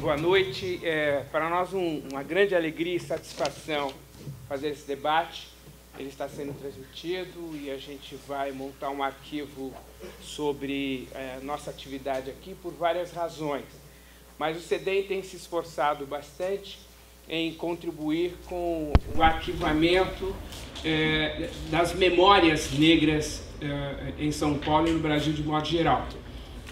boa noite. Para nós uma grande alegria e satisfação fazer esse debate. Ele está sendo transmitido e a gente vai montar um arquivo sobre nossa atividade aqui por várias razões. Mas o CEDEM tem se esforçado bastante em contribuir com o arquivamento das memórias negras em São Paulo e no Brasil de modo geral.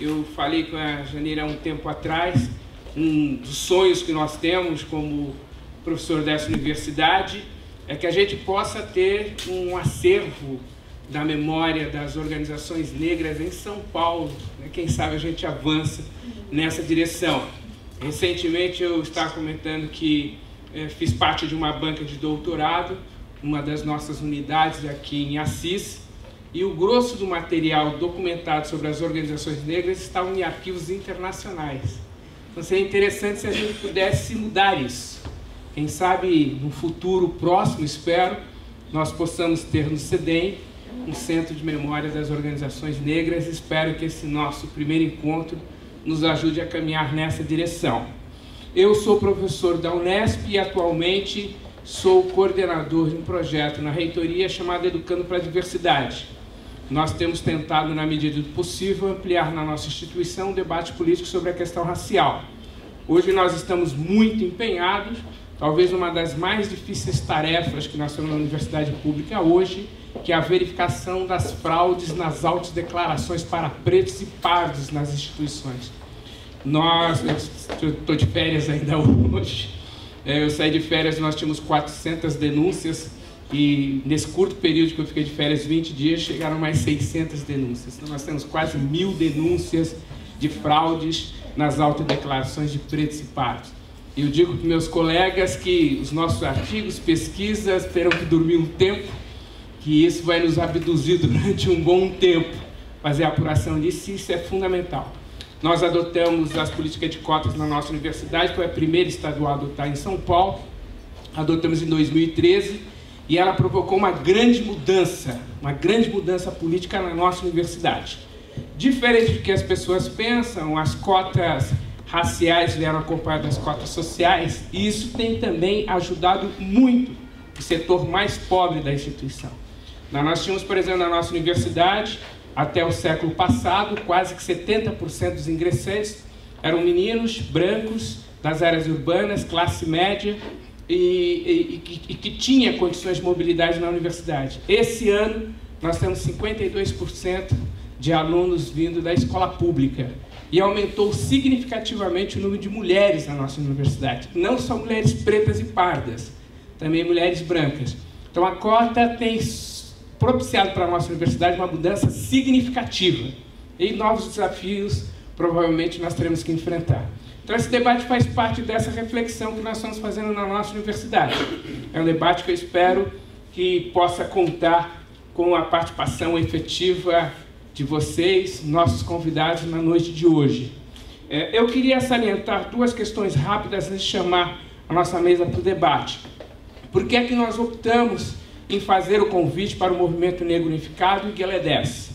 Eu falei com a Janeira há um tempo atrás, um dos sonhos que nós temos como professor dessa universidade é que a gente possa ter um acervo da memória das organizações negras em São Paulo. Quem sabe a gente avança nessa direção. Recentemente eu estava comentando que fiz parte de uma banca de doutorado, uma das nossas unidades aqui em Assis, e o grosso do material documentado sobre as organizações negras estava em arquivos internacionais. Então seria interessante se a gente pudesse mudar isso. Quem sabe no futuro próximo, espero, nós possamos ter no CEDEM um centro de memória das organizações negras. Espero que esse nosso primeiro encontro nos ajude a caminhar nessa direção. Eu sou professor da Unesp e atualmente sou coordenador de um projeto na reitoria chamado Educando para a Diversidade. Nós temos tentado, na medida do possível, ampliar na nossa instituição o debate político sobre a questão racial. Hoje nós estamos muito empenhados, talvez uma das mais difíceis tarefas que nós temos na universidade pública hoje, que é a verificação das fraudes nas autodeclarações para pretos e pardos nas instituições. Eu estou de férias ainda hoje, eu saí de férias, nós tínhamos 400 denúncias, e nesse curto período que eu fiquei de férias, 20 dias, chegaram mais 600 denúncias. Então nós temos quase 1000 denúncias de fraudes nas autodeclarações de pretos e pardos. Eu digo para meus colegas que os nossos artigos, pesquisas, terão que dormir um tempo, que isso vai nos abduzir durante um bom tempo, fazer a apuração disso, e isso é fundamental. Nós adotamos as políticas de cotas na nossa universidade, foi a primeira estadual a adotar em São Paulo, adotamos em 2013, e ela provocou uma grande mudança política na nossa universidade. Diferente do que as pessoas pensam, as cotas raciais vieram acompanhadas das cotas sociais, e isso tem também ajudado muito o setor mais pobre da instituição. Nós tínhamos, por exemplo, na nossa universidade, até o século passado, quase que 70% dos ingressantes eram meninos brancos das áreas urbanas, classe média, e que tinha condições de mobilidade na universidade. Esse ano, nós temos 52% de alunos vindo da escola pública, e aumentou significativamente o número de mulheres na nossa universidade. Não só mulheres pretas e pardas, também mulheres brancas. Então a cota tem propiciado para a nossa universidade uma mudança significativa, e novos desafios provavelmente nós teremos que enfrentar. Então esse debate faz parte dessa reflexão que nós estamos fazendo na nossa universidade. É um debate que eu espero que possa contar com a participação efetiva de vocês, nossos convidados, na noite de hoje. Eu queria salientar duas questões rápidas antes de chamar a nossa mesa para o debate. Por que é que nós optamos em fazer o convite para o Movimento Negro Unificado e Gueledés?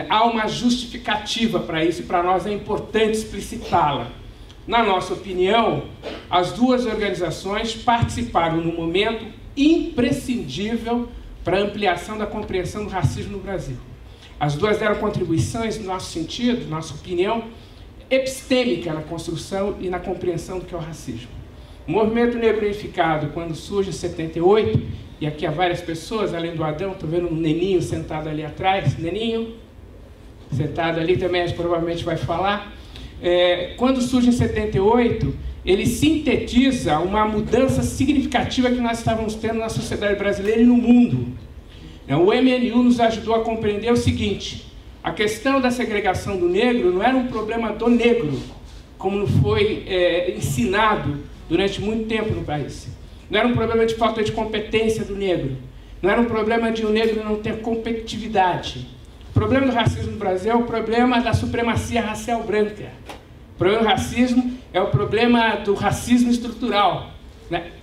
Há uma justificativa para isso e para nós é importante explicitá-la. Na nossa opinião, as duas organizações participaram num momento imprescindível para a ampliação da compreensão do racismo no Brasil. As duas deram contribuições, no nosso sentido, nossa opinião, epistêmica na construção e na compreensão do que é o racismo. O Movimento Negro Unificado, quando surge em 78, e aqui há várias pessoas, além do Adão, estou vendo um neninho sentado ali atrás, neninho, sentado ali também, provavelmente vai falar. Quando surge em 78, ele sintetiza uma mudança significativa que nós estávamos tendo na sociedade brasileira e no mundo. O MNU nos ajudou a compreender o seguinte: a questão da segregação do negro não era um problema do negro, como foi ensinado durante muito tempo no país. Não era um problema de falta de competência do negro. Não era um problema de o negro não ter competitividade. O problema do racismo no Brasil é o problema da supremacia racial branca. O problema do racismo é o problema do racismo estrutural.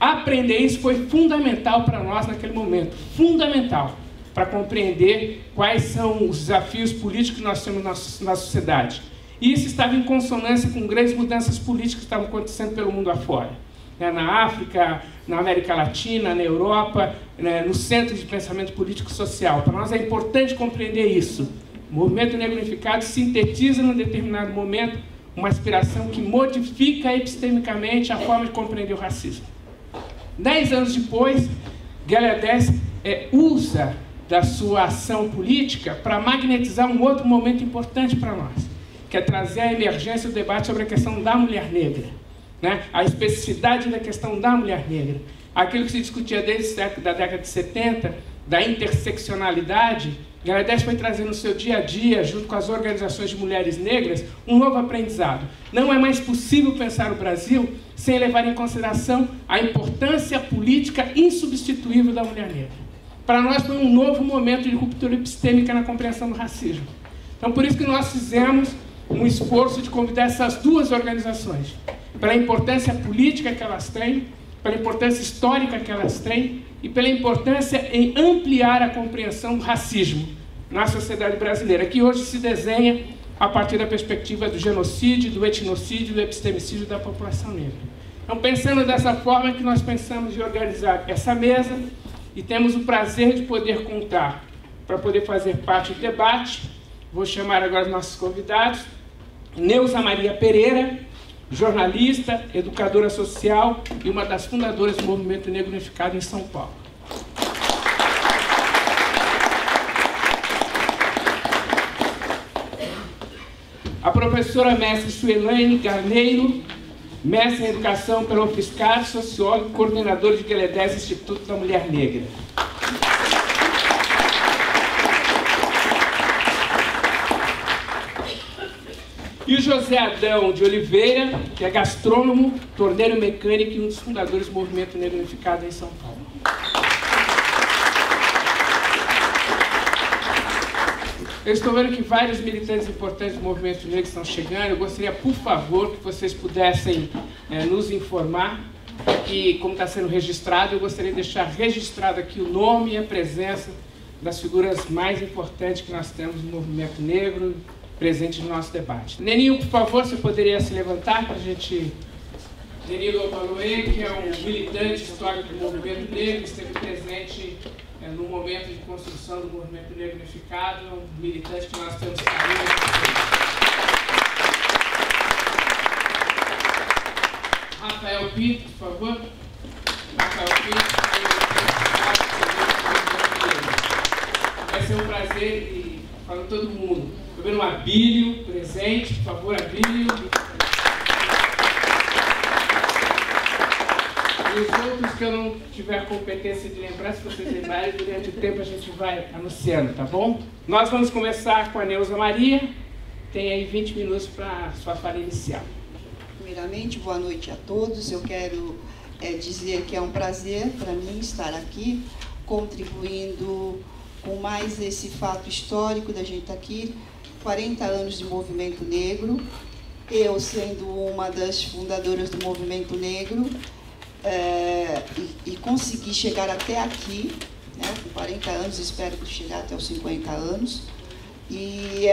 Aprender isso foi fundamental para nós naquele momento. Fundamental para compreender quais são os desafios políticos que nós temos na sociedade. E isso estava em consonância com grandes mudanças políticas que estavam acontecendo pelo mundo afora. Na África, na América Latina, na Europa, no centro de pensamento político e social. Para nós é importante compreender isso. O movimento negro unificado sintetiza, num determinado momento, uma aspiração que modifica epistemicamente a forma de compreender o racismo. 10 anos depois, Gellerdez usa da sua ação política para magnetizar um outro momento importante para nós, que é trazer a emergência do debate sobre a questão da mulher negra, né? A especificidade da questão da mulher negra. Aquilo que se discutia desde a década de 70, da interseccionalidade, Gellerdez foi trazer no seu dia a dia, junto com as organizações de mulheres negras, um novo aprendizado. Não é mais possível pensar o Brasil sem levar em consideração a importância política insubstituível da mulher negra. Para nós foi um novo momento de ruptura epistêmica na compreensão do racismo. Então, por isso que nós fizemos um esforço de convidar essas duas organizações, pela importância política que elas têm, pela importância histórica que elas têm e pela importância em ampliar a compreensão do racismo na sociedade brasileira, que hoje se desenha a partir da perspectiva do genocídio, do etnocídio, do epistemicídio da população negra. Então, pensando dessa forma que nós pensamos em organizar essa mesa e temos o prazer de poder contar para poder fazer parte do debate. Vou chamar agora os nossos convidados. Neuza Maria Pereira, jornalista, educadora social e uma das fundadoras do Movimento Negro Unificado em São Paulo. A professora mestre Suelaine Garneiro, mestre em Educação pela UFSCar, socióloga e coordenadora de Gellerdez Instituto da Mulher Negra. E o José Adão de Oliveira, que é gastrônomo, torneiro mecânico e um dos fundadores do Movimento Negro Unificado em São Paulo. Eu estou vendo que vários militantes importantes do movimento negro estão chegando. Eu gostaria, por favor, que vocês pudessem nos informar que, como está sendo registrado, eu gostaria de deixar registrado aqui o nome e a presença das figuras mais importantes que nós temos no movimento negro presente no nosso debate. Neninho, por favor, você poderia se levantar para a gente... Neninho Lopaloe, que é um militante histórico do movimento negro, que esteve presente no momento de construção do Movimento Negro Unificado, é um militante que nós temos carinho. Rafael Pinto, por favor. Rafael Pinto, vai ser um prazer e falando todo mundo. Estou vendo o Abílio presente, por favor, Abílio. E os outros que eu não tiver competência de lembrar, se vocês lembrarem, durante o tempo a gente vai anunciando, tá bom? Nós vamos começar com a Neuza Maria. Tem aí 20 minutos para a sua fala inicial. Primeiramente, boa noite a todos. Eu quero dizer que é um prazer para mim estar aqui, contribuindo com mais esse fato histórico da gente estar aqui, 40 anos de movimento negro, eu sendo uma das fundadoras do movimento negro, e consegui chegar até aqui, né, com 40 anos, espero chegar até os 50 anos, e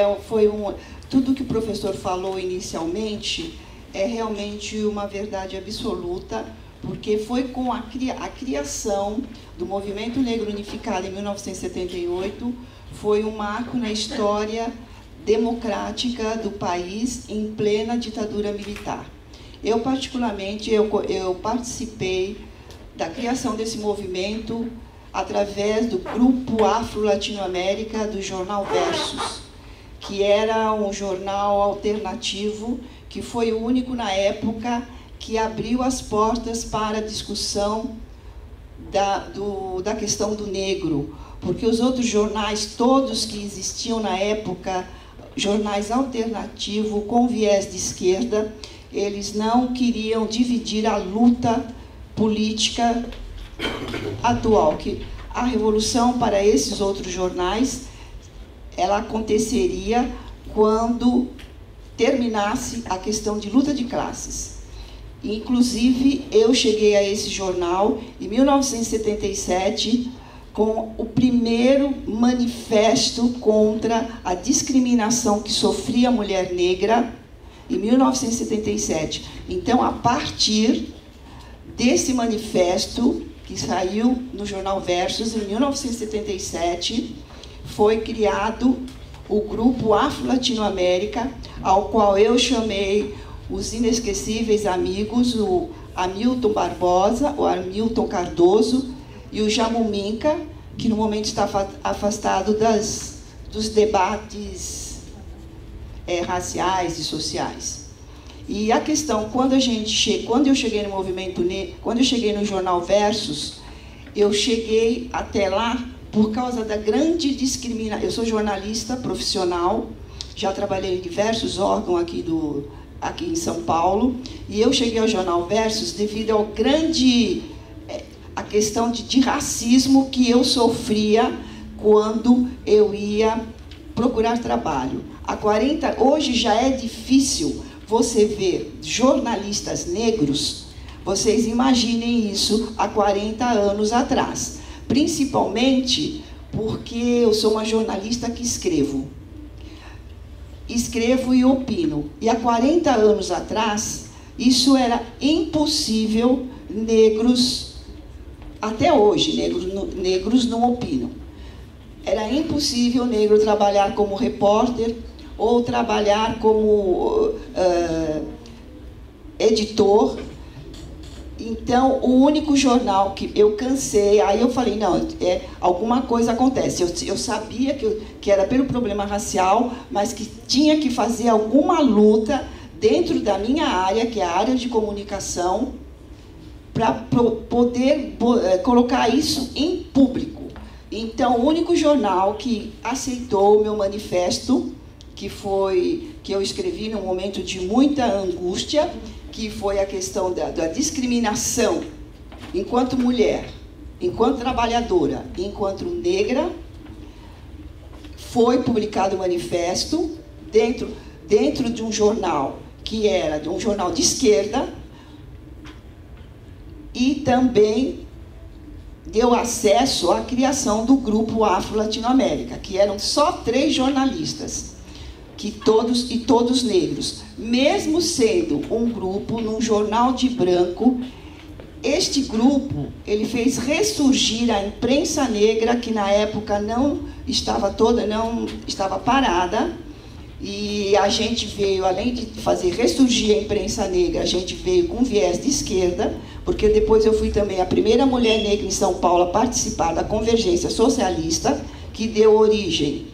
tudo que o professor falou inicialmente é realmente uma verdade absoluta, porque foi com a criação do Movimento Negro Unificado em 1978, foi um marco na história democrática do país em plena ditadura militar. Eu, particularmente, eu participei da criação desse movimento através do Grupo Afro-Latino-América do jornal Versus, que era um jornal alternativo, que foi o único na época que abriu as portas para a discussão da questão do negro, porque os outros jornais, todos que existiam na época, jornais alternativos com viés de esquerda, eles não queriam dividir a luta política atual, que a revolução para esses outros jornais, ela aconteceria quando terminasse a questão de luta de classes. Inclusive, eu cheguei a esse jornal em 1977, com o primeiro manifesto contra a discriminação que sofria a mulher negra em 1977. Então, a partir desse manifesto, que saiu no jornal Versus, em 1977, foi criado o Grupo Afro-Latino-América, ao qual eu chamei os inesquecíveis amigos, o Hamilton Barbosa, o Hamilton Cardoso e o Jamuminca, que no momento está afastado dos debates raciais e sociais. E a questão, quando eu cheguei no movimento negro, quando eu cheguei no jornal Versus, eu cheguei até lá por causa da grande discriminação. Eu sou jornalista profissional, já trabalhei em diversos órgãos aqui em São Paulo, e eu cheguei ao jornal Versus devido ao a questão de racismo que eu sofria quando eu ia procurar trabalho. Hoje já é difícil você ver jornalistas negros, vocês imaginem isso há 40 anos atrás. Principalmente porque eu sou uma jornalista que escrevo e opino. E há 40 anos atrás, isso era impossível, negros, até hoje, negros não opinam. Era impossível negro trabalhar como repórter ou trabalhar como editor. Então, o único jornal que eu cansei, aí eu falei, não, alguma coisa acontece. Eu sabia que era pelo problema racial, mas que tinha que fazer alguma luta dentro da minha área, que é a área de comunicação, para poder colocar isso em público. Então, o único jornal que aceitou o meu manifesto, que eu escrevi num momento de muita angústia, que foi a questão da discriminação enquanto mulher, enquanto trabalhadora, enquanto negra, foi publicado o manifesto dentro de um jornal que era de um jornal de esquerda, e também deu acesso à criação do Grupo Afro-Latino-América, que eram só 3 jornalistas, todos negros. Mesmo sendo um grupo num jornal de branco, este grupo ele fez ressurgir a imprensa negra, que na época não estava parada, e a gente veio, além de fazer ressurgir a imprensa negra, a gente veio com viés de esquerda, porque depois eu fui também a primeira mulher negra em São Paulo a participar da Convergência Socialista, que deu origem,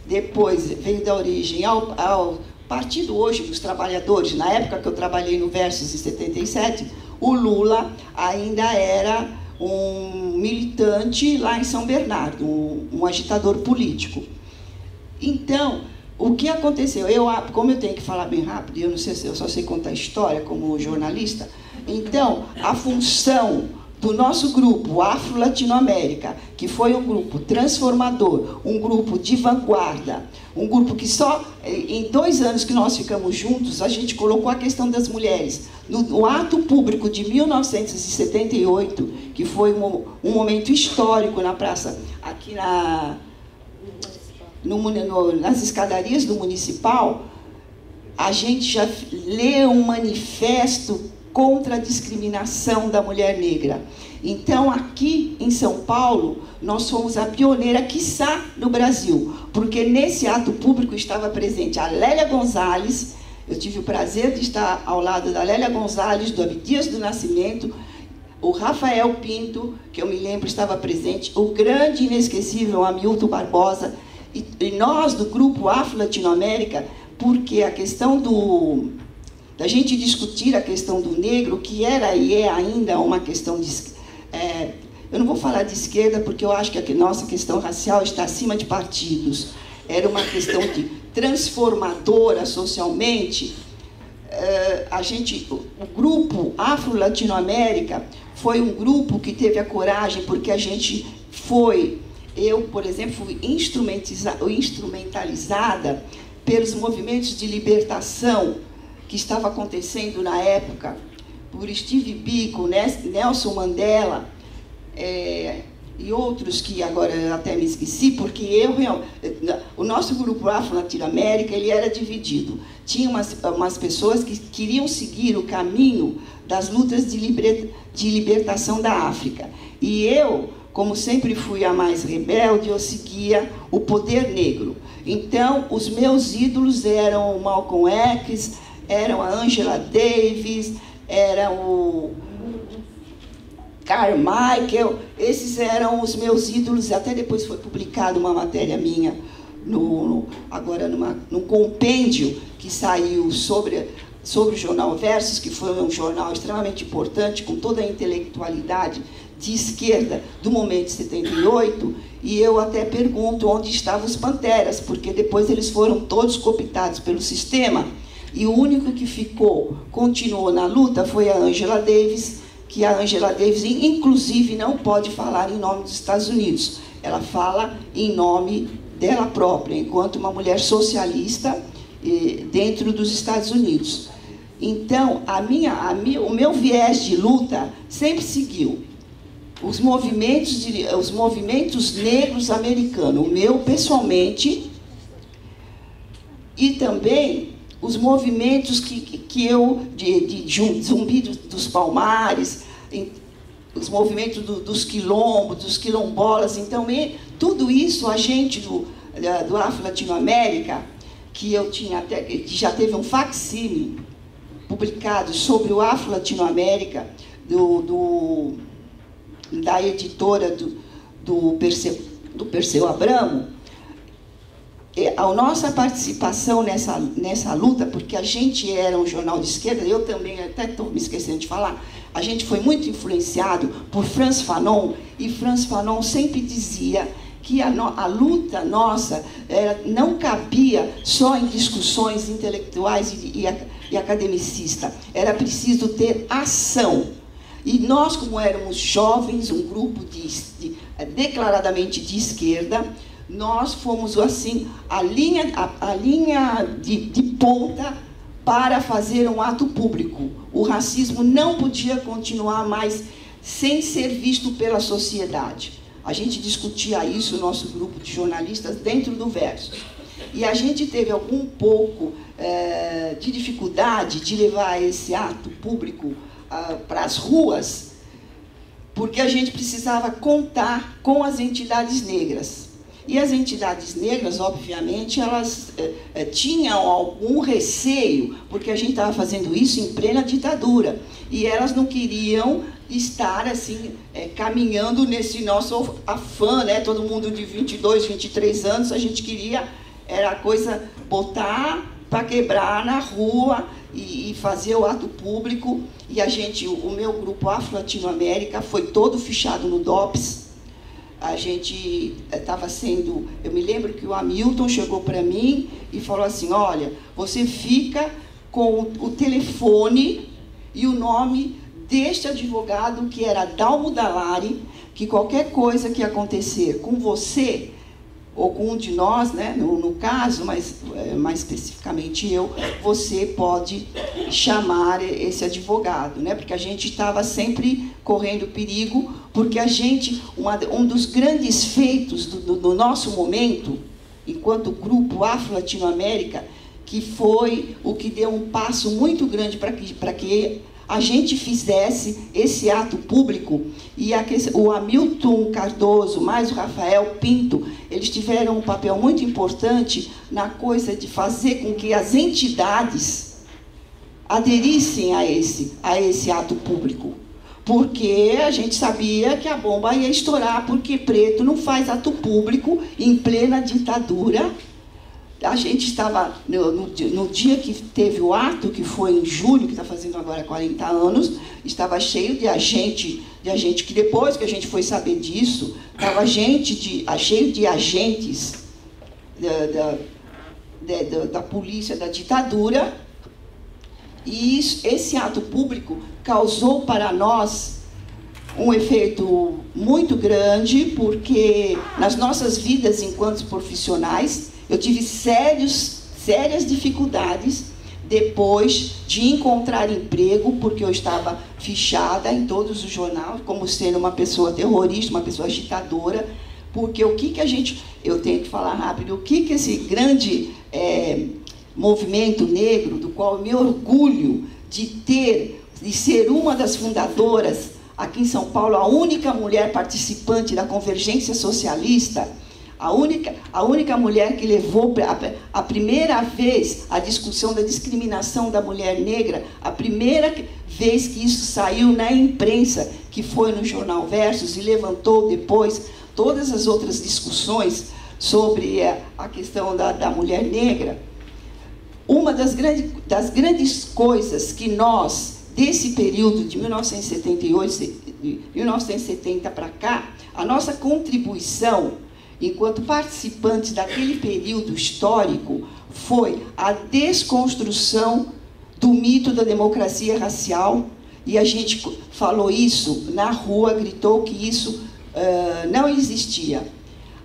depois veio da origem ao Partido Hoje dos Trabalhadores. Na época que eu trabalhei no Versus, em 77, o Lula ainda era um militante lá em São Bernardo, um agitador político. Então, o que aconteceu? Como eu tenho que falar bem rápido, eu não sei se eu só sei contar história como jornalista, então, a função do nosso grupo Afro-Latino-América, que foi um grupo transformador, um grupo de vanguarda, um grupo que só em 2 anos que nós ficamos juntos, a gente colocou a questão das mulheres no ato público de 1978, que foi um momento histórico na praça, aqui nas escadarias do Municipal. A gente já leu um manifesto contra a discriminação da mulher negra. Então, aqui em São Paulo, nós fomos a pioneira, quiçá, no Brasil, porque nesse ato público estava presente a Lélia Gonzalez. Eu tive o prazer de estar ao lado da Lélia Gonzalez, do Abdias do Nascimento, o Rafael Pinto, que eu me lembro estava presente, o grande e inesquecível Hamilton Barbosa, e nós do Grupo Afro-Latino-América, porque a questão da gente discutir a questão do negro, que era e é ainda uma questão eu não vou falar de esquerda, porque eu acho que a nossa questão racial está acima de partidos. Era uma questão transformadora socialmente. O Grupo Afro-Latino-América foi um grupo que teve a coragem, porque a gente eu, por exemplo, fui instrumentalizada pelos movimentos de libertação que estava acontecendo na época, por Steve Biko, Nelson Mandela, e outros que agora eu até me esqueci, porque o nosso grupo Afro-Latino-América, ele era dividido. Tinha umas pessoas que queriam seguir o caminho das lutas de libertação da África. E eu, como sempre fui a mais rebelde, eu seguia o poder negro. Então, os meus ídolos eram o Malcolm X, eram a Angela Davis, era o Carmichael, esses eram os meus ídolos. Até depois foi publicada uma matéria minha, agora num compêndio que saiu sobre o jornal Versus, que foi um jornal extremamente importante, com toda a intelectualidade de esquerda do momento de 78, e eu até pergunto onde estavam os Panteras, porque depois eles foram todos cooptados pelo sistema, e o único que continuou na luta foi a Angela Davis, que a Angela Davis, inclusive, não pode falar em nome dos Estados Unidos. Ela fala em nome dela própria, enquanto uma mulher socialista dentro dos Estados Unidos. Então, o meu viés de luta sempre seguiu os movimentos negros americanos, o meu pessoalmente, e também os movimentos de Zumbi dos Palmares, os movimentos dos quilombos, dos quilombolas. Então, tudo isso a gente do Afro-Latino-América, que já teve um facsímile publicado sobre o Afro-Latino-América, da editora do Perseu Abramo. A nossa participação nessa luta, porque a gente era um jornal de esquerda, eu também, até estou me esquecendo de falar, a gente foi muito influenciado por Frantz Fanon, e Frantz Fanon sempre dizia que a luta nossa não cabia só em discussões intelectuais e academicistas, era preciso ter ação. E nós, como éramos jovens, um grupo declaradamente de esquerda, nós fomos, assim, a linha de ponta para fazer um ato público. O racismo não podia continuar mais sem ser visto pela sociedade. A gente discutia isso, o nosso grupo de jornalistas, dentro do Versus. E a gente teve algum pouco de dificuldade de levar esse ato público para as ruas, porque a gente precisava contar com as entidades negras. E as entidades negras, obviamente, elas tinham algum receio, porque a gente estava fazendo isso em plena ditadura, e elas não queriam estar assim, caminhando nesse nosso afã, né? Todo mundo de 22, 23 anos, a gente queria, era a coisa, botar para quebrar na rua e fazer o ato público. E o meu grupo Afro-Latino-América foi todo fichado no DOPS. A gente estava sendo... Eu me lembro que o Hamilton chegou para mim e falou assim, olha, você fica com o telefone e o nome deste advogado, que era Dalmo Dallari, que qualquer coisa que acontecer com você, ou com um de nós, né, no caso, mas mais especificamente eu, você pode chamar esse advogado, né, porque a gente estava sempre correndo perigo, porque um dos grandes feitos do nosso momento, enquanto grupo Afro-Latino-América, que foi o que deu um passo muito grande para que a gente fizesse esse ato público, e o Hamilton Cardoso, mais o Rafael Pinto, eles tiveram um papel muito importante na coisa de fazer com que as entidades aderissem a esse ato público, porque a gente sabia que a bomba ia estourar, porque preto não faz ato público em plena ditadura. A gente estava, no dia que teve o ato, que foi em julho, que está fazendo agora 40 anos, estava cheio de agente que depois que a gente foi saber disso, estava cheio de agentes da polícia da ditadura, e esse ato público causou para nós um efeito muito grande, porque nas nossas vidas enquanto profissionais, eu tive sérias dificuldades depois de encontrar emprego, porque eu estava fichada em todos os jornais como sendo uma pessoa terrorista, uma pessoa agitadora, porque o que a gente... Eu tenho que falar rápido. O que esse grande movimento negro, do qual eu me orgulho de ser uma das fundadoras aqui em São Paulo, a única mulher participante da Convergência Socialista, a única mulher que levou a primeira vez a discussão da discriminação da mulher negra, a primeira vez que isso saiu na imprensa, que foi no jornal Versus, e levantou depois todas as outras discussões sobre a questão da mulher negra. Uma das grandes coisas que nós, desse período de 1970 para cá, a nossa contribuição enquanto participantes daquele período histórico foi a desconstrução do mito da democracia racial, e a gente falou isso na rua, gritou que isso não existia.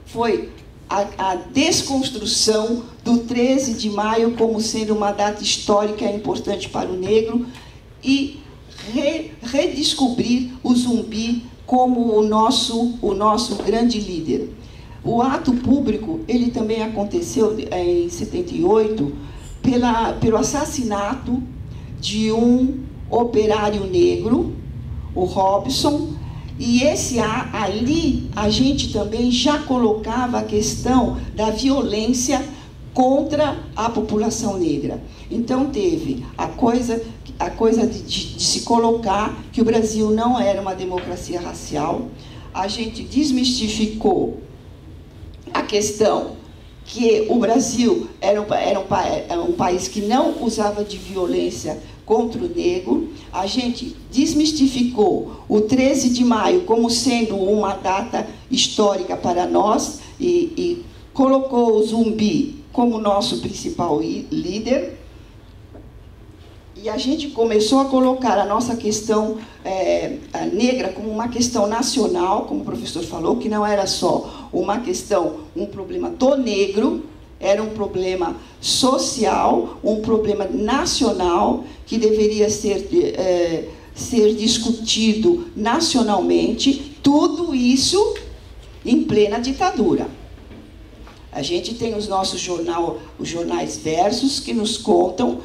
Foi a desconstrução do 13 de maio como sendo uma data histórica importante para o negro e redescobrir o Zumbi como o nosso grande líder. O ato público, ele também aconteceu em 78 pelo assassinato de um operário negro, o Robson, e ali a gente também já colocava a questão da violência contra a população negra. Então teve a coisa de se colocar que o Brasil não era uma democracia racial. A gente desmistificou a questão que o Brasil era um país que não usava de violência contra o negro. A gente desmistificou o 13 de maio como sendo uma data histórica para nós e colocou o Zumbi como nosso principal líder. E a gente começou a colocar a nossa questão negra como uma questão nacional, como o professor falou, que não era só um problema do negro, era um problema social, um problema nacional, que deveria ser discutido nacionalmente, tudo isso em plena ditadura. A gente tem os nossos jornais Versus, que nos contam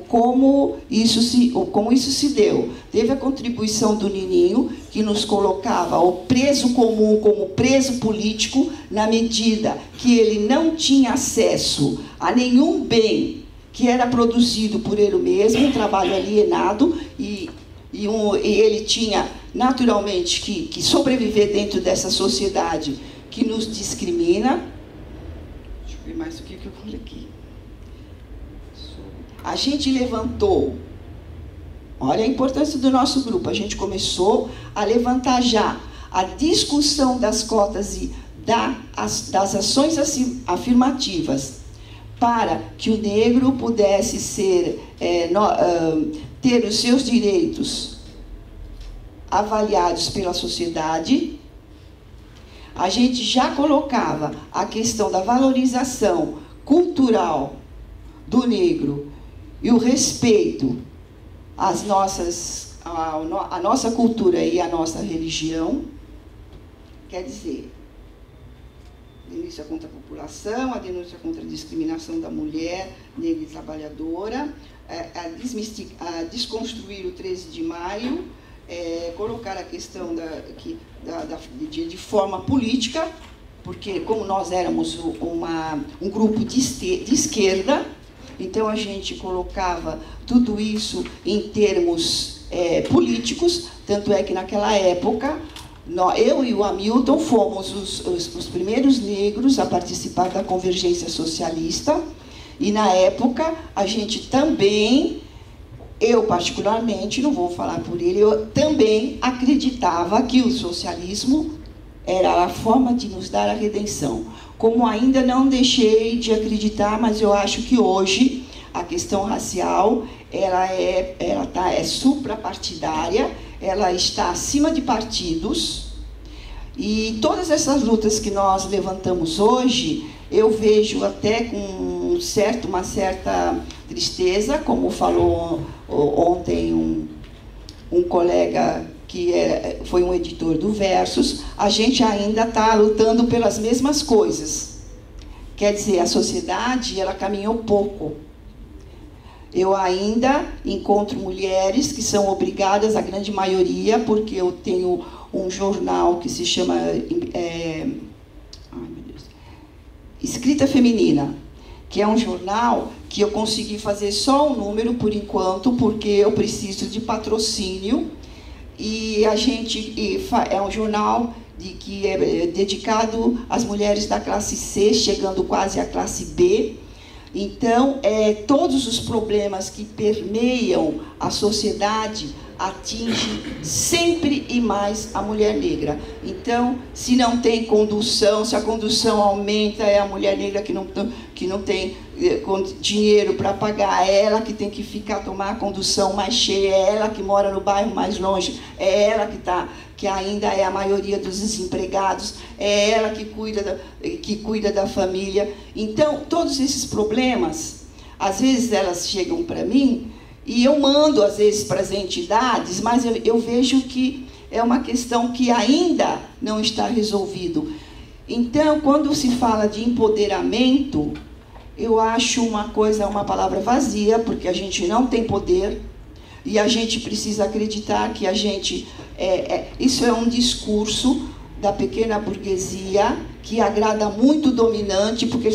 como isso se deu. Teve a contribuição do Nininho, que nos colocava o preso comum como preso político, na medida que ele não tinha acesso a nenhum bem que era produzido por ele mesmo, um trabalho alienado, e ele tinha, naturalmente, que sobreviver dentro dessa sociedade que nos discrimina. Deixa eu ver mais o que eu falei aqui. A gente levantou, olha a importância do nosso grupo, a gente começou a levantar já a discussão das cotas e das ações afirmativas para que o negro pudesse ter os seus direitos avaliados pela sociedade. A gente já colocava a questão da valorização cultural do negro e o respeito à nossa cultura e à nossa religião. Quer dizer, denúncia contra a população, a denúncia contra a discriminação da mulher negra e trabalhadora, a desconstruir o 13 de maio, colocar a questão de forma política, porque como nós éramos um grupo de esquerda, então a gente colocava tudo isso em termos políticos, tanto é que naquela época eu e o Hamilton fomos os primeiros negros a participar da Convergência Socialista, e na época a gente também, eu particularmente, não vou falar por ele, eu também acreditava que o socialismo era a forma de nos dar a redenção. Como ainda não deixei de acreditar, mas eu acho que hoje a questão racial ela é suprapartidária, ela está acima de partidos, e todas essas lutas que nós levantamos hoje, eu vejo até com uma certa tristeza, como falou ontem um colega que foi um editor do Versus, a gente ainda está lutando pelas mesmas coisas. Quer dizer, a sociedade, ela caminhou pouco. Eu ainda encontro mulheres que são obrigadas, a grande maioria, porque eu tenho um jornal que se chama Escrita Feminina, que é um jornal que eu consegui fazer só um número por enquanto, porque eu preciso de patrocínio, e é um jornal que é dedicado às mulheres da classe C, chegando quase à classe B. Então, todos os problemas que permeiam a sociedade atingem sempre e mais a mulher negra. Então, se não tem condução, se a condução aumenta, é a mulher negra que não tem dinheiro para pagar, é ela que tem que tomar a condução mais cheia, é ela que mora no bairro mais longe, é ela que ainda é a maioria dos desempregados, é ela que cuida da família. Então, todos esses problemas, às vezes elas chegam para mim, e eu mando, às vezes, para as entidades, mas eu vejo que é uma questão que ainda não está resolvido. Então, quando se fala de empoderamento, eu acho uma palavra vazia, porque a gente não tem poder, e a gente precisa acreditar que a gente... isso é um discurso da pequena burguesia que agrada muito o dominante, porque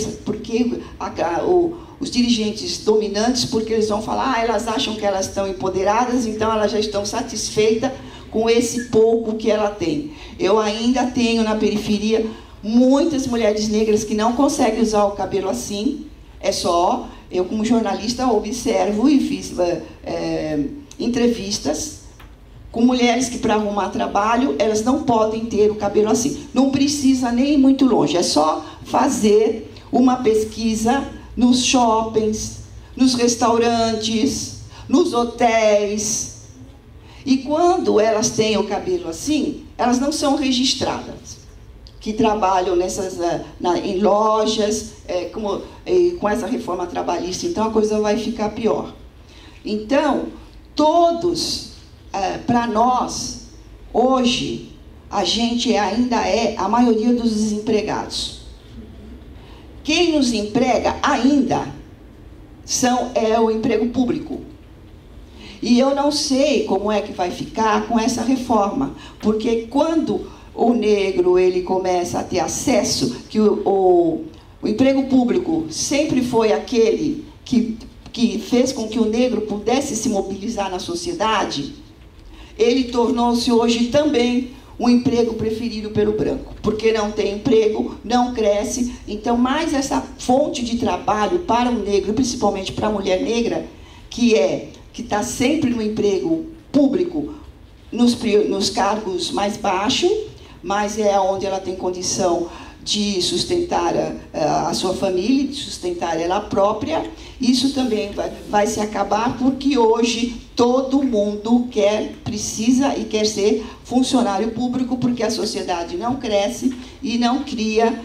os dirigentes dominantes, porque eles vão falar, elas acham que elas estão empoderadas, então elas já estão satisfeitas com esse pouco que ela tem. Eu ainda tenho na periferia muitas mulheres negras que não conseguem usar o cabelo assim, eu como jornalista observo e fiz entrevistas com mulheres que, para arrumar trabalho, elas não podem ter o cabelo assim. Não precisa nem ir muito longe, é só fazer uma pesquisa nos shoppings, nos restaurantes, nos hotéis. E quando elas têm o cabelo assim, elas não são registradas, que trabalham em lojas, com essa reforma trabalhista, então a coisa vai ficar pior. Então, para nós, hoje, a gente ainda é a maioria dos desempregados. Quem nos emprega ainda é o emprego público. E eu não sei como é que vai ficar com essa reforma, porque quando o negro ele começa a ter acesso, que o emprego público sempre foi aquele que fez com que o negro pudesse se mobilizar na sociedade, ele tornou-se hoje também um emprego preferido pelo branco, porque não tem emprego, não cresce. Então, mais essa fonte de trabalho para o negro, principalmente para a mulher negra, que está sempre no emprego público, nos cargos mais baixos, mas é onde ela tem condição de sustentar a sua família, de sustentar ela própria. Isso também vai se acabar, porque hoje todo mundo precisa e quer ser funcionário público, porque a sociedade não cresce e não cria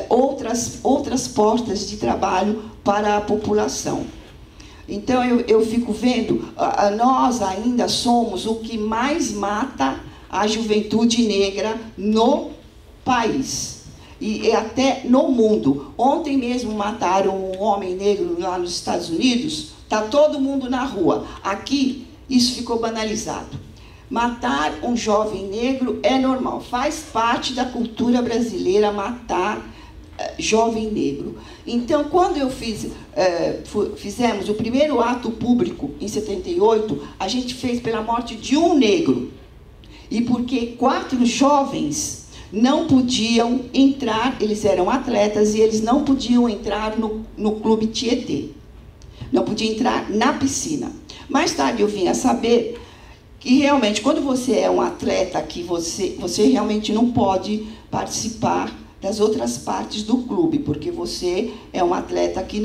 outras portas de trabalho para a população. Então, eu fico vendo, nós ainda somos o que mais mata a juventude negra no país. E até no mundo. Ontem mesmo mataram um homem negro lá nos Estados Unidos, está todo mundo na rua. Aqui, isso ficou banalizado. Matar um jovem negro é normal, faz parte da cultura brasileira matar jovem negro. Então, quando fizemos o primeiro ato público, em 78, a gente fez pela morte de um negro. E porque 4 jovens não podiam entrar, eles eram atletas, e eles não podiam entrar no Clube Tietê. Não podiam entrar na piscina. Mais tarde eu vim a saber que realmente, quando você é um atleta, que você realmente não pode participar das outras partes do clube, porque você é um atleta que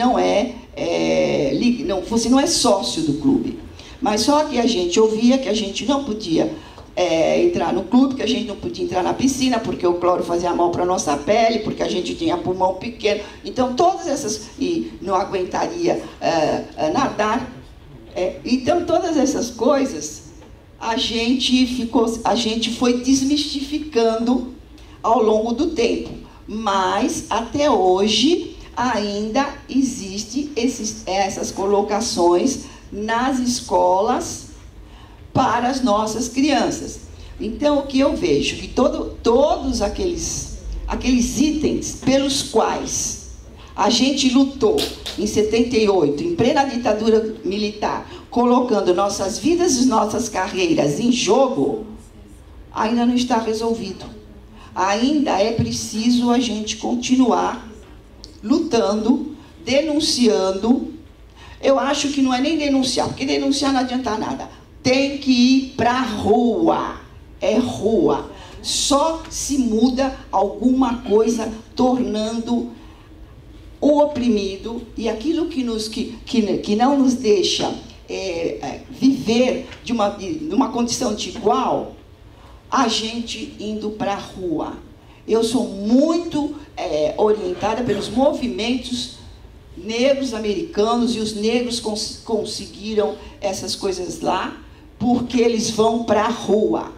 você não é sócio do clube. Mas só que a gente ouvia que a gente não podia entrar no clube, que a gente não podia entrar na piscina, porque o cloro fazia mal para a nossa pele, porque a gente tinha pulmão pequeno. Então, todas essas... E não aguentaria nadar. Então, todas essas coisas, a gente foi desmistificando ao longo do tempo. Mas, até hoje, ainda existem essas colocações nas escolas para as nossas crianças. Então, o que eu vejo? Que todos aqueles itens pelos quais a gente lutou em 78, em plena ditadura militar, colocando nossas vidas e nossas carreiras em jogo, ainda não está resolvido. Ainda é preciso a gente continuar lutando, denunciando. Eu acho que não é nem denunciar, porque denunciar não adianta nada. Tem que ir para a rua. É rua. Só se muda alguma coisa tornando o oprimido e aquilo que não nos deixa viver de uma condição de igual, a gente indo para a rua. Eu sou muito orientada pelos movimentos negros americanos, e os negros conseguiram essas coisas lá, porque eles vão para a rua.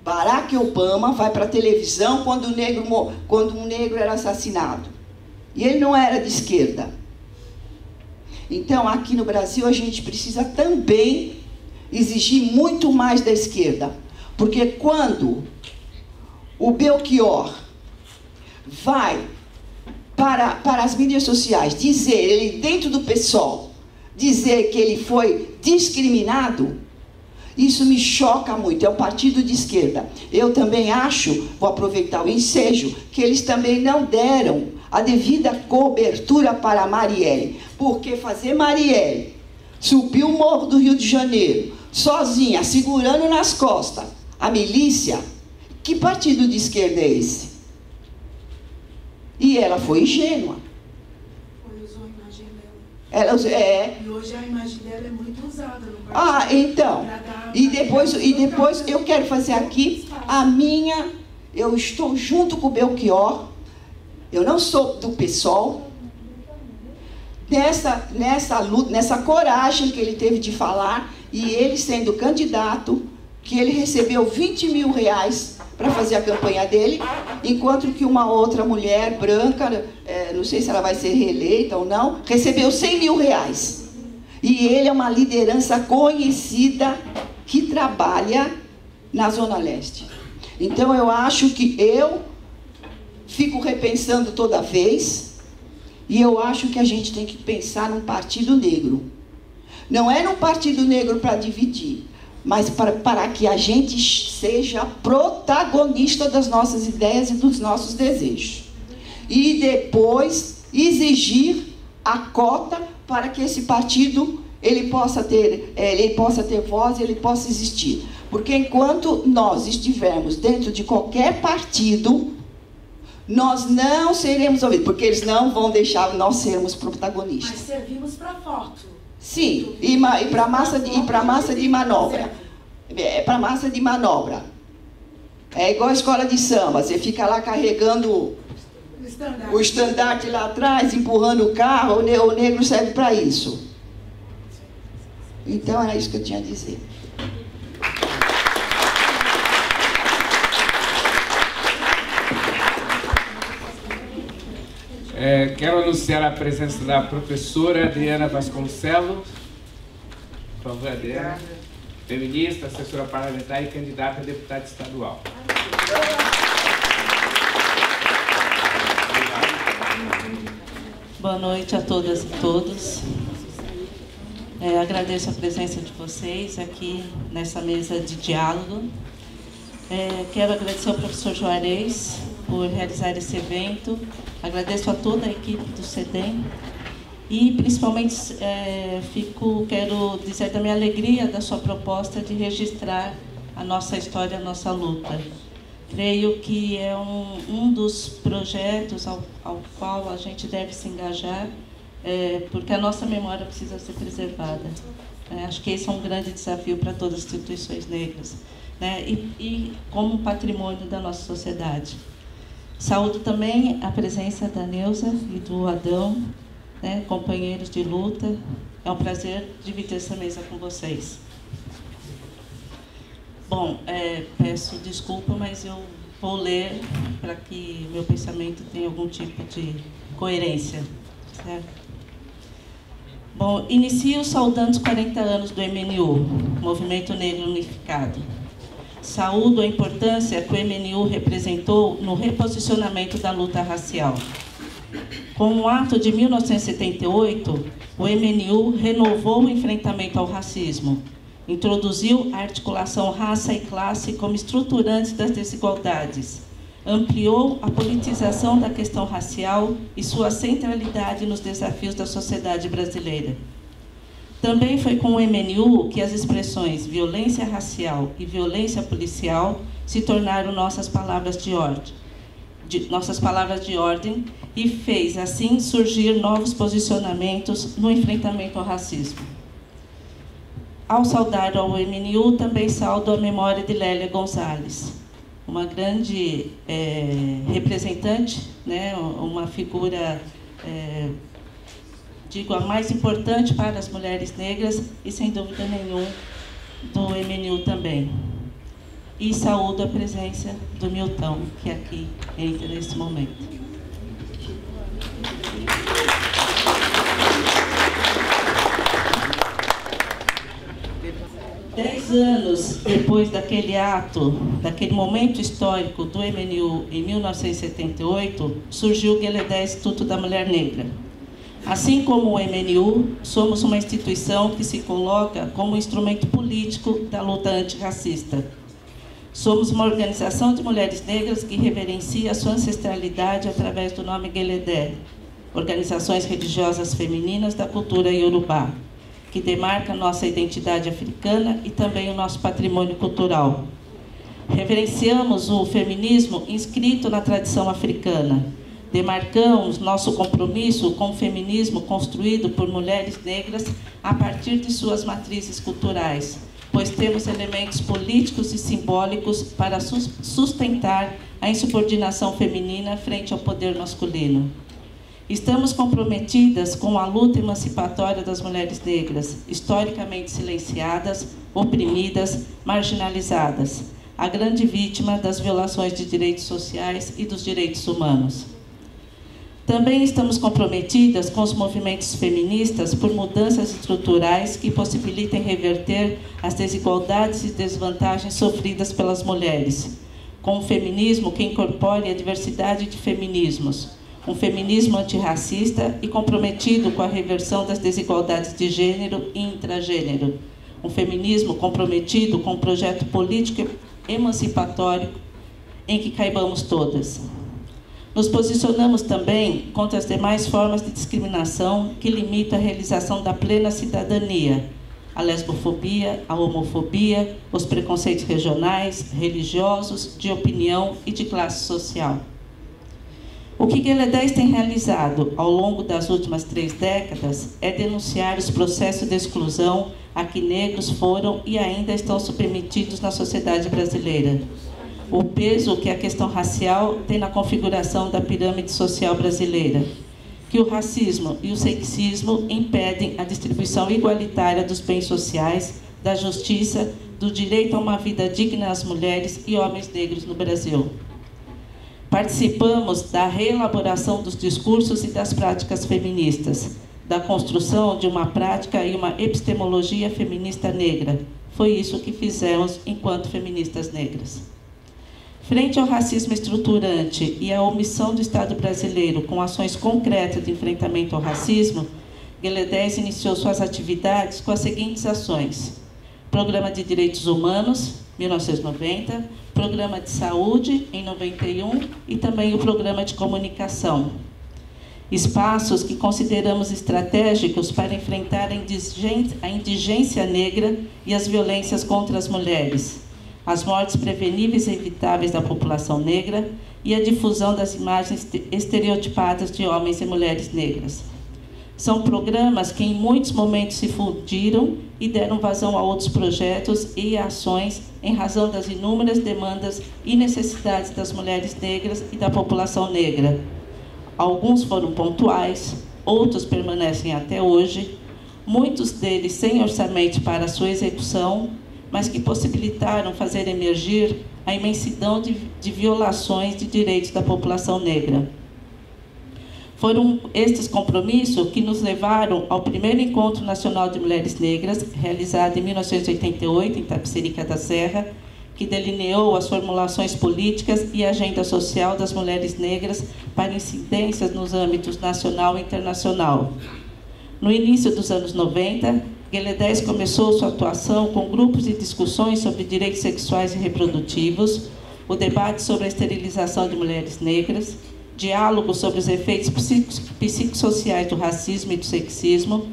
Barack Obama vai para a televisão quando um negro era assassinado. E ele não era de esquerda. Então, aqui no Brasil, a gente precisa também exigir muito mais da esquerda. Porque quando o Belchior vai para as mídias sociais dizer, ele dentro do PSOL, dizer que ele foi discriminado, isso me choca muito. É um partido de esquerda. Eu também acho, vou aproveitar o ensejo, que eles também não deram a devida cobertura para a Marielle. Porque fazer Marielle subir o morro do Rio de Janeiro, sozinha, segurando nas costas a milícia, que partido de esquerda é esse? E ela foi ingênua. Usou a imagem dela. E hoje a imagem dela é muito usada no partido. Então. E depois eu quero fazer aqui a minha... Eu estou junto com o Belchior. Eu não sou do PSOL. Nessa luta, nessa coragem que ele teve de falar, e ele sendo candidato, que ele recebeu 20 mil reais para fazer a campanha dele, enquanto que uma outra mulher branca, não sei se ela vai ser reeleita ou não, recebeu 100 mil reais. E ele é uma liderança conhecida que trabalha na Zona Leste. Então, eu acho que eu fico repensando toda vez, e eu acho que a gente tem que pensar num partido negro. Não é num partido negro para dividir, mas para que a gente seja protagonista das nossas ideias e dos nossos desejos. E depois exigir a cota para que esse partido ele possa ter voz, ele possa existir. Porque enquanto nós estivermos dentro de qualquer partido, nós não seremos ouvidos, porque eles não vão deixar nós sermos protagonistas. Mas servimos para foto. Sim, e para massa de manobra. Para massa de manobra. É igual a escola de samba, você fica lá carregando o estandarte lá atrás, empurrando o carro, o negro serve para isso. Então era isso que eu tinha a dizer. Quero anunciar a presença da professora Adriana Vasconcelos. Por favor, Adriana. Feminista, assessora parlamentar e candidata a deputada estadual. Boa noite a todas e todos. Agradeço a presença de vocês aqui nessa mesa de diálogo. Quero agradecer ao professor Juarez por realizar esse evento. Agradeço a toda a equipe do CEDEM. E, principalmente, quero dizer da minha alegria da sua proposta de registrar a nossa história, a nossa luta. Creio que é um dos projetos ao qual a gente deve se engajar, porque a nossa memória precisa ser preservada. Acho que esse é um grande desafio para todas as instituições negras. né, e como patrimônio da nossa sociedade. Saúdo também a presença da Neuza e do Adão, né, companheiros de luta. É um prazer dividir essa mesa com vocês. Bom, peço desculpa, mas eu vou ler para que meu pensamento tenha algum tipo de coerência. Certo? Bom, inicio saudando os 40 anos do MNU, Movimento Negro Unificado. Saúdo a importância que o MNU representou no reposicionamento da luta racial. Com o ato de 1978, o MNU renovou o enfrentamento ao racismo, introduziu a articulação raça e classe como estruturantes das desigualdades, ampliou a politização da questão racial e sua centralidade nos desafios da sociedade brasileira. Também foi com o MNU que as expressões violência racial e violência policial se tornaram nossas palavras de ordem, e fez, assim, surgir novos posicionamentos no enfrentamento ao racismo. Ao saudar ao MNU, também saudo a memória de Lélia Gonzalez, uma grande representante, né, uma figura, digo, a mais importante para as mulheres negras e, sem dúvida nenhuma, do MNU também. E saúdo a presença do Milton, que aqui entra nesse momento. Dez anos depois daquele ato, daquele momento histórico do MNU, em 1978, surgiu o Gueledé Instituto da Mulher Negra. Assim como o MNU, somos uma instituição que se coloca como instrumento político da luta antirracista. Somos uma organização de mulheres negras que reverencia a sua ancestralidade através do nome Gueledé, organizações religiosas femininas da cultura iorubá, que demarca nossa identidade africana e também o nosso patrimônio cultural. Reverenciamos o feminismo inscrito na tradição africana. Demarcamos nosso compromisso com o feminismo construído por mulheres negras a partir de suas matrizes culturais, pois temos elementos políticos e simbólicos para sustentar a insubordinação feminina frente ao poder masculino. Estamos comprometidas com a luta emancipatória das mulheres negras, historicamente silenciadas, oprimidas, marginalizadas, a grande vítima das violações de direitos sociais e dos direitos humanos. Também estamos comprometidas com os movimentos feministas por mudanças estruturais que possibilitem reverter as desigualdades e desvantagens sofridas pelas mulheres, com um feminismo que incorpore a diversidade de feminismos, um feminismo antirracista e comprometido com a reversão das desigualdades de gênero e intragênero, um feminismo comprometido com um projeto político emancipatório em que caibamos todas. Nos posicionamos também contra as demais formas de discriminação que limitam a realização da plena cidadania, a lesbofobia, a homofobia, os preconceitos regionais, religiosos, de opinião e de classe social. O que Gueledé tem realizado ao longo das últimas 3 décadas é denunciar os processos de exclusão a que negros foram e ainda estão submetidos na sociedade brasileira. O peso que a questão racial tem na configuração da pirâmide social brasileira, que o racismo e o sexismo impedem a distribuição igualitária dos bens sociais, da justiça, do direito a uma vida digna às mulheres e homens negros no Brasil. Participamos da reelaboração dos discursos e das práticas feministas, da construção de uma prática e uma epistemologia feminista negra. Foi isso que fizemos enquanto feministas negras. Frente ao racismo estruturante e à omissão do Estado brasileiro com ações concretas de enfrentamento ao racismo, Gueledé iniciou suas atividades com as seguintes ações: Programa de Direitos Humanos, 1990, Programa de Saúde, em 91, e também o Programa de Comunicação. Espaços que consideramos estratégicos para enfrentar a indigência negra e as violências contra as mulheres, as mortes preveníveis e evitáveis da população negra e a difusão das imagens estereotipadas de homens e mulheres negras. São programas que em muitos momentos se fundiram e deram vazão a outros projetos e ações em razão das inúmeras demandas e necessidades das mulheres negras e da população negra. Alguns foram pontuais, outros permanecem até hoje, muitos deles sem orçamento para sua execução, mas que possibilitaram fazer emergir a imensidão de violações de direitos da população negra. Foram estes compromissos que nos levaram ao primeiro Encontro Nacional de Mulheres Negras, realizado em 1988, em Tapicerica da Serra, que delineou as formulações políticas e a agenda social das mulheres negras para incidências nos âmbitos nacional e internacional. No início dos anos 90, Gueledés começou sua atuação com grupos de discussões sobre direitos sexuais e reprodutivos, o debate sobre a esterilização de mulheres negras, diálogo sobre os efeitos psicossociais do racismo e do sexismo,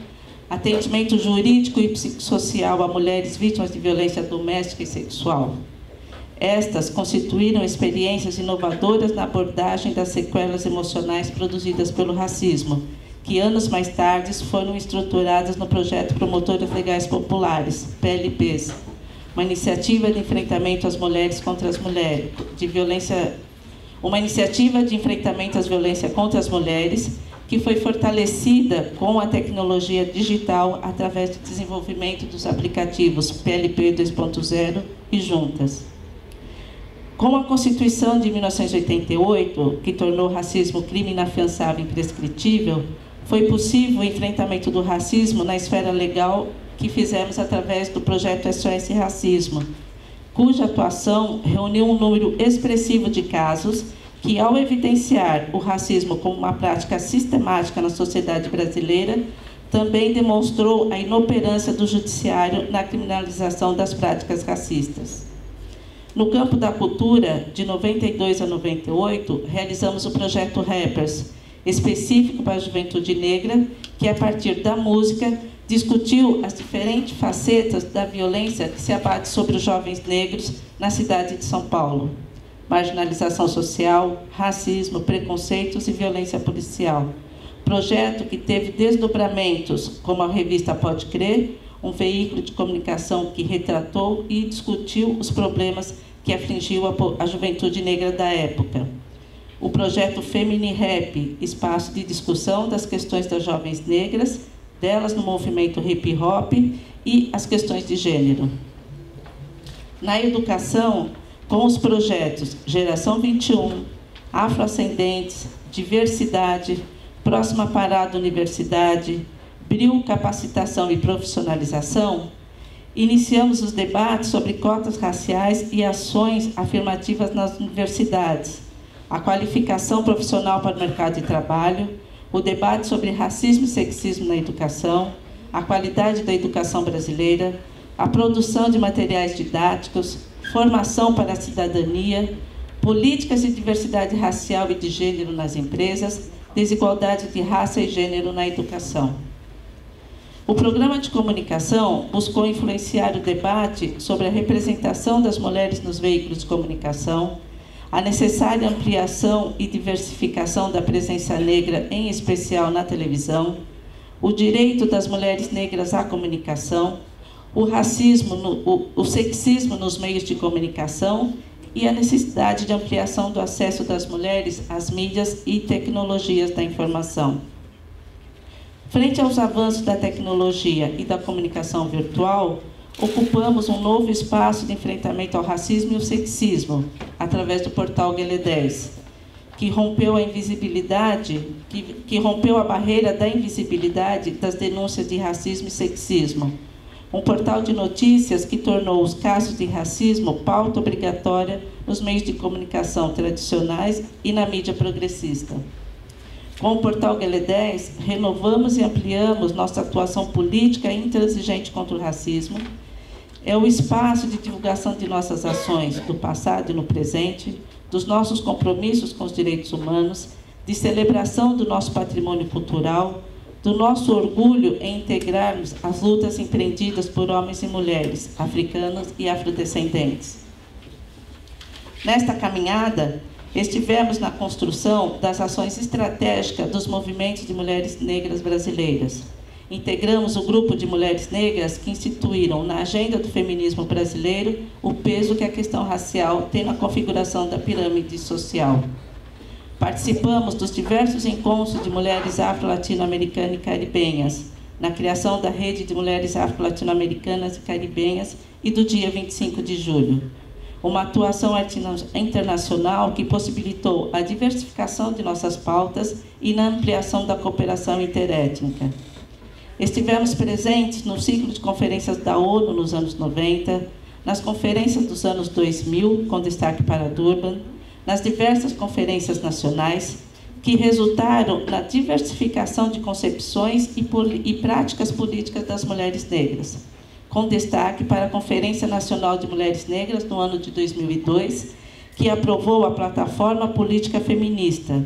atendimento jurídico e psicossocial a mulheres vítimas de violência doméstica e sexual. Estas constituíram experiências inovadoras na abordagem das sequelas emocionais produzidas pelo racismo, que anos mais tarde foram estruturadas no projeto Promotoras Legais Populares, PLPs, uma iniciativa de enfrentamento às mulheres contra as mulheres, uma iniciativa de enfrentamento às violências contra as mulheres, que foi fortalecida com a tecnologia digital através do desenvolvimento dos aplicativos PLP 2.0 e Juntas. Com a Constituição de 1988, que tornou o racismo crime inafiançável e imprescritível, foi possível o enfrentamento do racismo na esfera legal que fizemos através do projeto SOS Racismo, cuja atuação reuniu um número expressivo de casos que, ao evidenciar o racismo como uma prática sistemática na sociedade brasileira, também demonstrou a inoperância do judiciário na criminalização das práticas racistas. No campo da cultura, de 92 a 98, realizamos o projeto Rappers, específico para a juventude negra, que, a partir da música, discutiu as diferentes facetas da violência que se abate sobre os jovens negros na cidade de São Paulo. Marginalização social, racismo, preconceitos e violência policial. Projeto que teve desdobramentos, como a revista Pode Crer, um veículo de comunicação que retratou e discutiu os problemas que afligiu a juventude negra da época. O projeto Femini Rap, espaço de discussão das questões das jovens negras, delas no movimento hip-hop e as questões de gênero. Na educação, com os projetos Geração 21, Afroascendentes, Diversidade, Próxima Parada Universidade, Bril Capacitação e Profissionalização, iniciamos os debates sobre cotas raciais e ações afirmativas nas universidades, a qualificação profissional para o mercado de trabalho, o debate sobre racismo e sexismo na educação, a qualidade da educação brasileira, a produção de materiais didáticos, formação para a cidadania, políticas de diversidade racial e de gênero nas empresas, desigualdade de raça e gênero na educação. O programa de comunicação buscou influenciar o debate sobre a representação das mulheres nos veículos de comunicação, a necessária ampliação e diversificação da presença negra, em especial na televisão, o direito das mulheres negras à comunicação, o racismo, o sexismo nos meios de comunicação e a necessidade de ampliação do acesso das mulheres às mídias e tecnologias da informação. Frente aos avanços da tecnologia e da comunicação virtual, ocupamos um novo espaço de enfrentamento ao racismo e ao sexismo, através do portal Gueledés, que rompeu a invisibilidade, que rompeu a barreira da invisibilidade das denúncias de racismo e sexismo. Um portal de notícias que tornou os casos de racismo pauta obrigatória nos meios de comunicação tradicionais e na mídia progressista. Com o portal Gueledés, renovamos e ampliamos nossa atuação política intransigente contra o racismo. É o espaço de divulgação de nossas ações do passado e no presente, dos nossos compromissos com os direitos humanos, de celebração do nosso patrimônio cultural, do nosso orgulho em integrarmos as lutas empreendidas por homens e mulheres africanos e afrodescendentes. Nesta caminhada, estivemos na construção das ações estratégicas dos movimentos de mulheres negras brasileiras. Integramos o grupo de mulheres negras que instituíram na agenda do feminismo brasileiro o peso que a questão racial tem na configuração da pirâmide social. Participamos dos diversos encontros de mulheres afro-latino-americanas e caribenhas, na criação da Rede de Mulheres Afro-Latino-Americanas e Caribenhas e do dia 25 de julho. Uma atuação internacional que possibilitou a diversificação de nossas pautas e na ampliação da cooperação interétnica. Estivemos presentes no ciclo de conferências da ONU nos anos 90, nas conferências dos anos 2000, com destaque para Durban, nas diversas conferências nacionais, que resultaram na diversificação de concepções e práticas políticas das mulheres negras, com destaque para a Conferência Nacional de Mulheres Negras, no ano de 2002, que aprovou a Plataforma Política Feminista.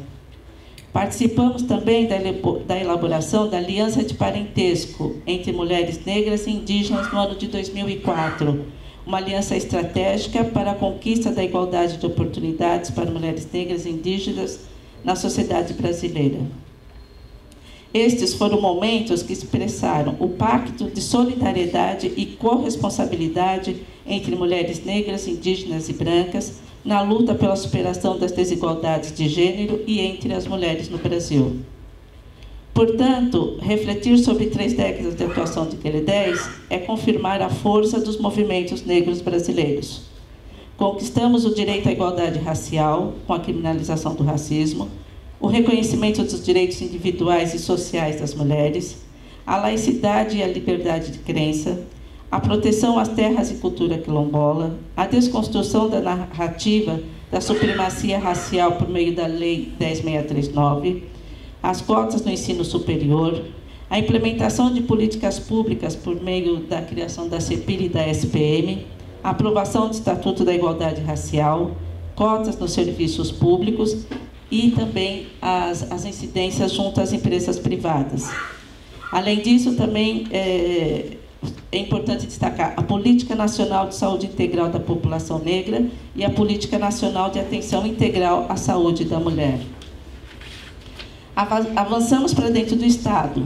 Participamos também da elaboração da Aliança de Parentesco entre Mulheres Negras e Indígenas no ano de 2004, uma aliança estratégica para a conquista da igualdade de oportunidades para mulheres negras e indígenas na sociedade brasileira. Estes foram momentos que expressaram o pacto de solidariedade e corresponsabilidade entre mulheres negras, indígenas e brancas na luta pela superação das desigualdades de gênero e entre as mulheres no Brasil. Portanto, refletir sobre 3 décadas de atuação de Q10 é confirmar a força dos movimentos negros brasileiros. Conquistamos o direito à igualdade racial, com a criminalização do racismo, o reconhecimento dos direitos individuais e sociais das mulheres, a laicidade e a liberdade de crença, a proteção às terras e cultura quilombola, a desconstrução da narrativa da supremacia racial por meio da Lei 10.639, as cotas no ensino superior, a implementação de políticas públicas por meio da criação da CEPIR e da SPM, a aprovação do Estatuto da Igualdade Racial, cotas nos serviços públicos e também as incidências junto às empresas privadas. Além disso, também é importante destacar a Política Nacional de Saúde Integral da População Negra e a Política Nacional de Atenção Integral à Saúde da Mulher. Avançamos para dentro do Estado.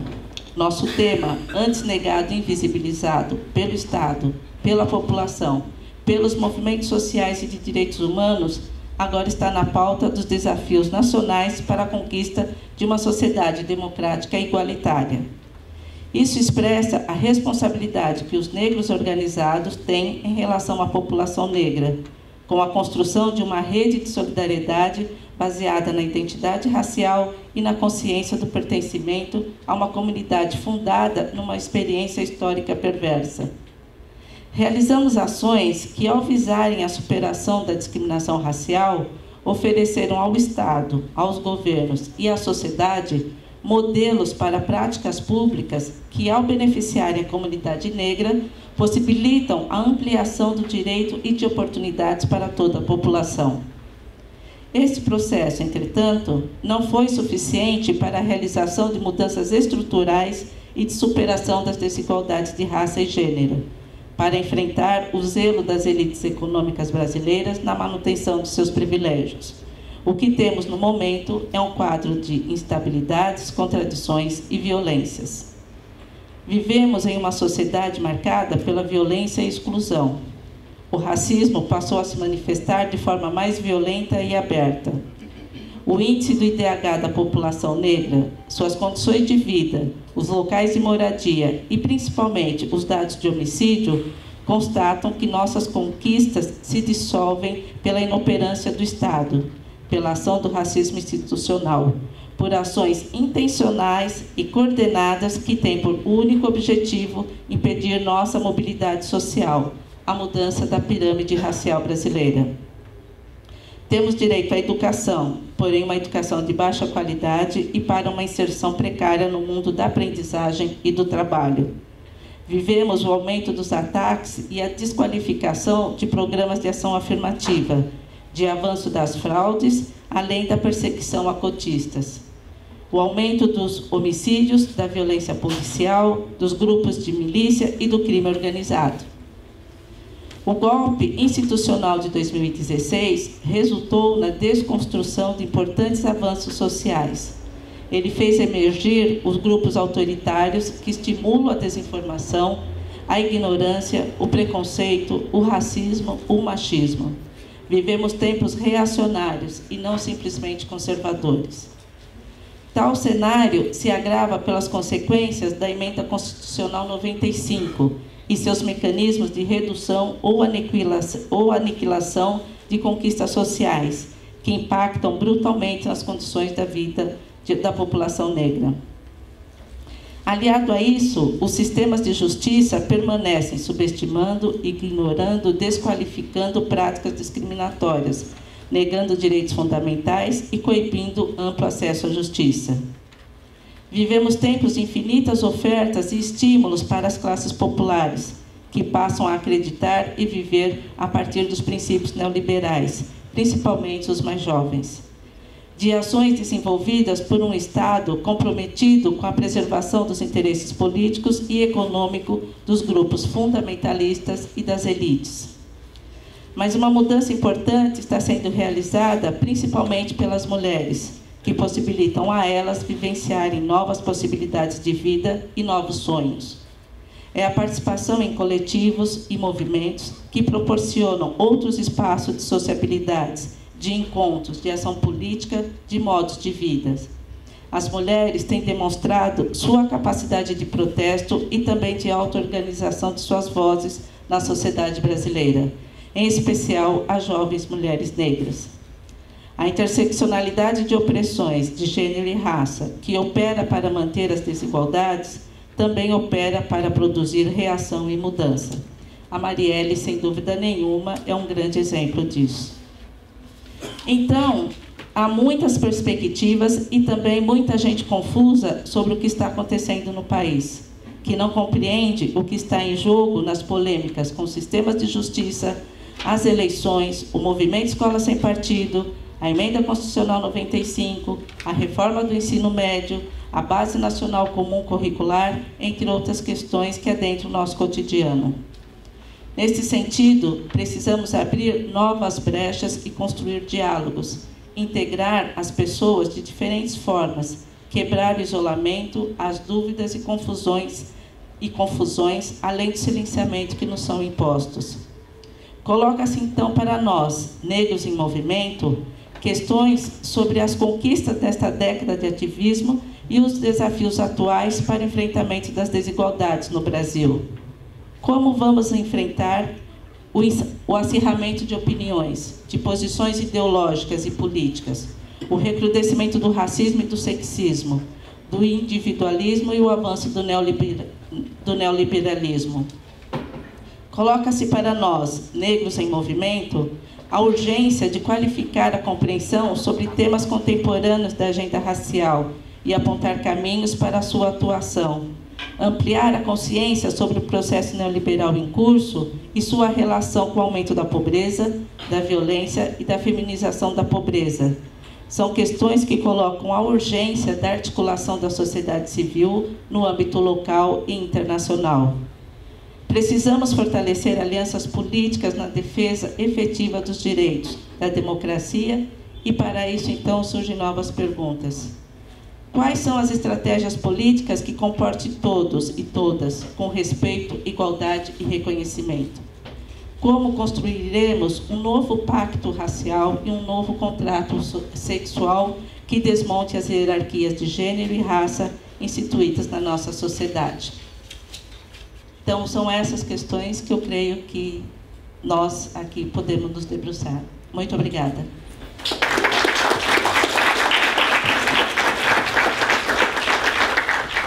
Nosso tema, antes negado e invisibilizado pelo Estado, pela população, pelos movimentos sociais e de direitos humanos, agora está na pauta dos desafios nacionais para a conquista de uma sociedade democrática e igualitária. Isso expressa a responsabilidade que os negros organizados têm em relação à população negra, com a construção de uma rede de solidariedade baseada na identidade racial e na consciência do pertencimento a uma comunidade fundada numa experiência histórica perversa. Realizamos ações que, ao visarem a superação da discriminação racial, ofereceram ao Estado, aos governos e à sociedade modelos para práticas públicas que, ao beneficiarem a comunidade negra, possibilitam a ampliação do direito e de oportunidades para toda a população. Este processo, entretanto, não foi suficiente para a realização de mudanças estruturais e de superação das desigualdades de raça e gênero, para enfrentar o zelo das elites econômicas brasileiras na manutenção de seus privilégios. O que temos no momento é um quadro de instabilidades, contradições e violências. Vivemos em uma sociedade marcada pela violência e exclusão. O racismo passou a se manifestar de forma mais violenta e aberta. O índice do IDH da população negra, suas condições de vida, os locais de moradia e, principalmente, os dados de homicídio constatam que nossas conquistas se dissolvem pela inoperância do Estado, pela ação do racismo institucional, por ações intencionais e coordenadas que têm por único objetivo impedir nossa mobilidade social, a mudança da pirâmide racial brasileira. Temos direito à educação, porém uma educação de baixa qualidade e para uma inserção precária no mundo da aprendizagem e do trabalho. Vivemos o aumento dos ataques e a desqualificação de programas de ação afirmativa, de avanço das fraudes, além da perseguição a cotistas. O aumento dos homicídios, da violência policial, dos grupos de milícia e do crime organizado. O golpe institucional de 2016 resultou na desconstrução de importantes avanços sociais. Ele fez emergir os grupos autoritários que estimulam a desinformação, a ignorância, o preconceito, o racismo, o machismo. Vivemos tempos reacionários e não simplesmente conservadores. Tal cenário se agrava pelas consequências da Emenda Constitucional 95 e seus mecanismos de redução ou aniquilação de conquistas sociais, que impactam brutalmente nas condições da vida da população negra. Aliado a isso, os sistemas de justiça permanecem subestimando, ignorando, desqualificando práticas discriminatórias, negando direitos fundamentais e coibindo amplo acesso à justiça. Vivemos tempos de infinitas ofertas e estímulos para as classes populares, que passam a acreditar e viver a partir dos princípios neoliberais, principalmente os mais jovens. De ações desenvolvidas por um Estado comprometido com a preservação dos interesses políticos e econômicos dos grupos fundamentalistas e das elites. Mas uma mudança importante está sendo realizada principalmente pelas mulheres, que possibilitam a elas vivenciarem novas possibilidades de vida e novos sonhos. É a participação em coletivos e movimentos que proporcionam outros espaços de sociabilidades, de encontros, de ação política, de modos de vida. As mulheres têm demonstrado sua capacidade de protesto e também de auto-organização de suas vozes na sociedade brasileira, em especial as jovens mulheres negras. A interseccionalidade de opressões de gênero e raça, que opera para manter as desigualdades, também opera para produzir reação e mudança. A Marielle, sem dúvida nenhuma, é um grande exemplo disso. Então, há muitas perspectivas e também muita gente confusa sobre o que está acontecendo no país, que não compreende o que está em jogo nas polêmicas com sistemas de justiça, as eleições, o movimento Escola Sem Partido, a Emenda Constitucional 95, a reforma do ensino médio, a Base Nacional Comum Curricular, entre outras questões que adentram o nosso cotidiano. Nesse sentido, precisamos abrir novas brechas e construir diálogos, integrar as pessoas de diferentes formas, quebrar o isolamento, as dúvidas e confusões, além do silenciamento que nos são impostos. Coloca-se então para nós, negros em movimento, questões sobre as conquistas desta década de ativismo e os desafios atuais para o enfrentamento das desigualdades no Brasil. Como vamos enfrentar o acirramento de opiniões, de posições ideológicas e políticas, o recrudescimento do racismo e do sexismo, do individualismo e o avanço do neoliberalismo? Coloca-se para nós, negros em movimento, a urgência de qualificar a compreensão sobre temas contemporâneos da agenda racial e apontar caminhos para a sua atuação, ampliar a consciência sobre o processo neoliberal em curso e sua relação com o aumento da pobreza, da violência e da feminização da pobreza. São questões que colocam a urgência da articulação da sociedade civil no âmbito local e internacional. Precisamos fortalecer alianças políticas na defesa efetiva dos direitos, da democracia, e para isso, então, surgem novas perguntas. Quais são as estratégias políticas que comportem todos e todas com respeito, igualdade e reconhecimento? Como construiremos um novo pacto racial e um novo contrato sexual que desmonte as hierarquias de gênero e raça instituídas na nossa sociedade? Então, são essas questões que eu creio que nós aqui podemos nos debruçar. Muito obrigada.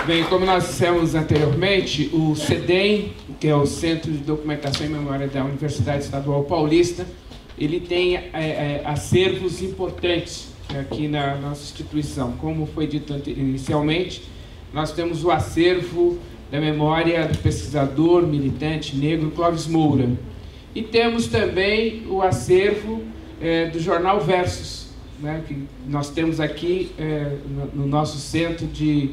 Bem, como nós dissemos anteriormente, o CEDEM, que é o Centro de Documentação e Memória da Universidade Estadual Paulista, ele tem acervos importantes aqui na nossa instituição. Como foi dito inicialmente, nós temos o acervo da memória do pesquisador, militante negro Clóvis Moura. E temos também o acervo do jornal Versus, né, que nós temos aqui no nosso Centro de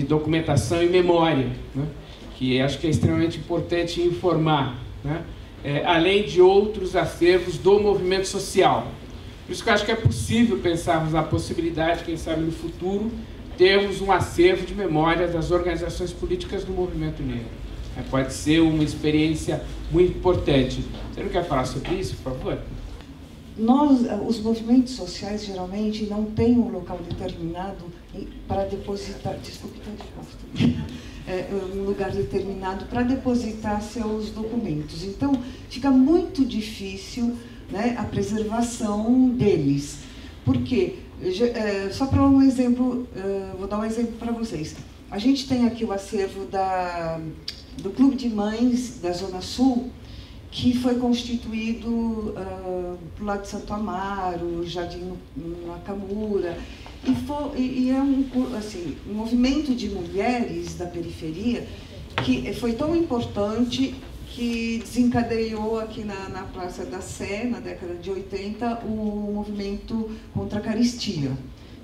Documentação e Memória, né, que acho que é extremamente importante informar, né. além de outros acervos do movimento social. Por isso que eu acho que é possível pensarmos na possibilidade, quem sabe no futuro, termos um acervo de memória das organizações políticas do movimento negro. Pode ser uma experiência muito importante. Você não quer falar sobre isso, por favor? Os movimentos sociais, geralmente, não têm um local determinado para depositar... Desculpe, um lugar determinado para depositar seus documentos. Então, fica muito difícil, né, a preservação deles. Por quê? Só para um exemplo, vou dar um exemplo para vocês. A gente tem aqui o acervo do Clube de Mães da Zona Sul, que foi constituído pro lado de Santo Amaro, Jardim Nakamura, e é um movimento de mulheres da periferia que foi tão importante que desencadeou aqui na Praça da Sé, na década de 80, o movimento contra a carestia,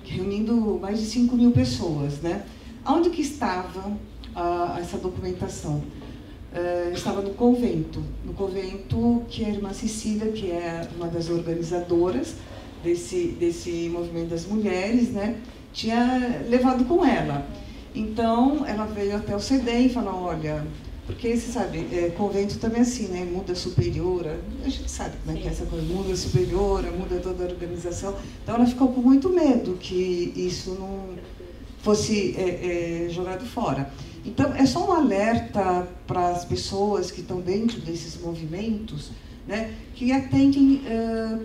reunindo mais de 5.000 pessoas, né? Onde que estava essa documentação? Estava no convento que a irmã Cecília, que é uma das organizadoras desse movimento das mulheres, né, tinha levado com ela. Então, ela veio até o CEDEM e falou, olha, porque você sabe, convento também é assim, né, muda superiora, a gente sabe como é que é essa coisa, muda superiora, muda toda a organização. Então, ela ficou com muito medo que isso não fosse jogado fora. Então, é só um alerta para as pessoas que estão dentro desses movimentos, né, que atentem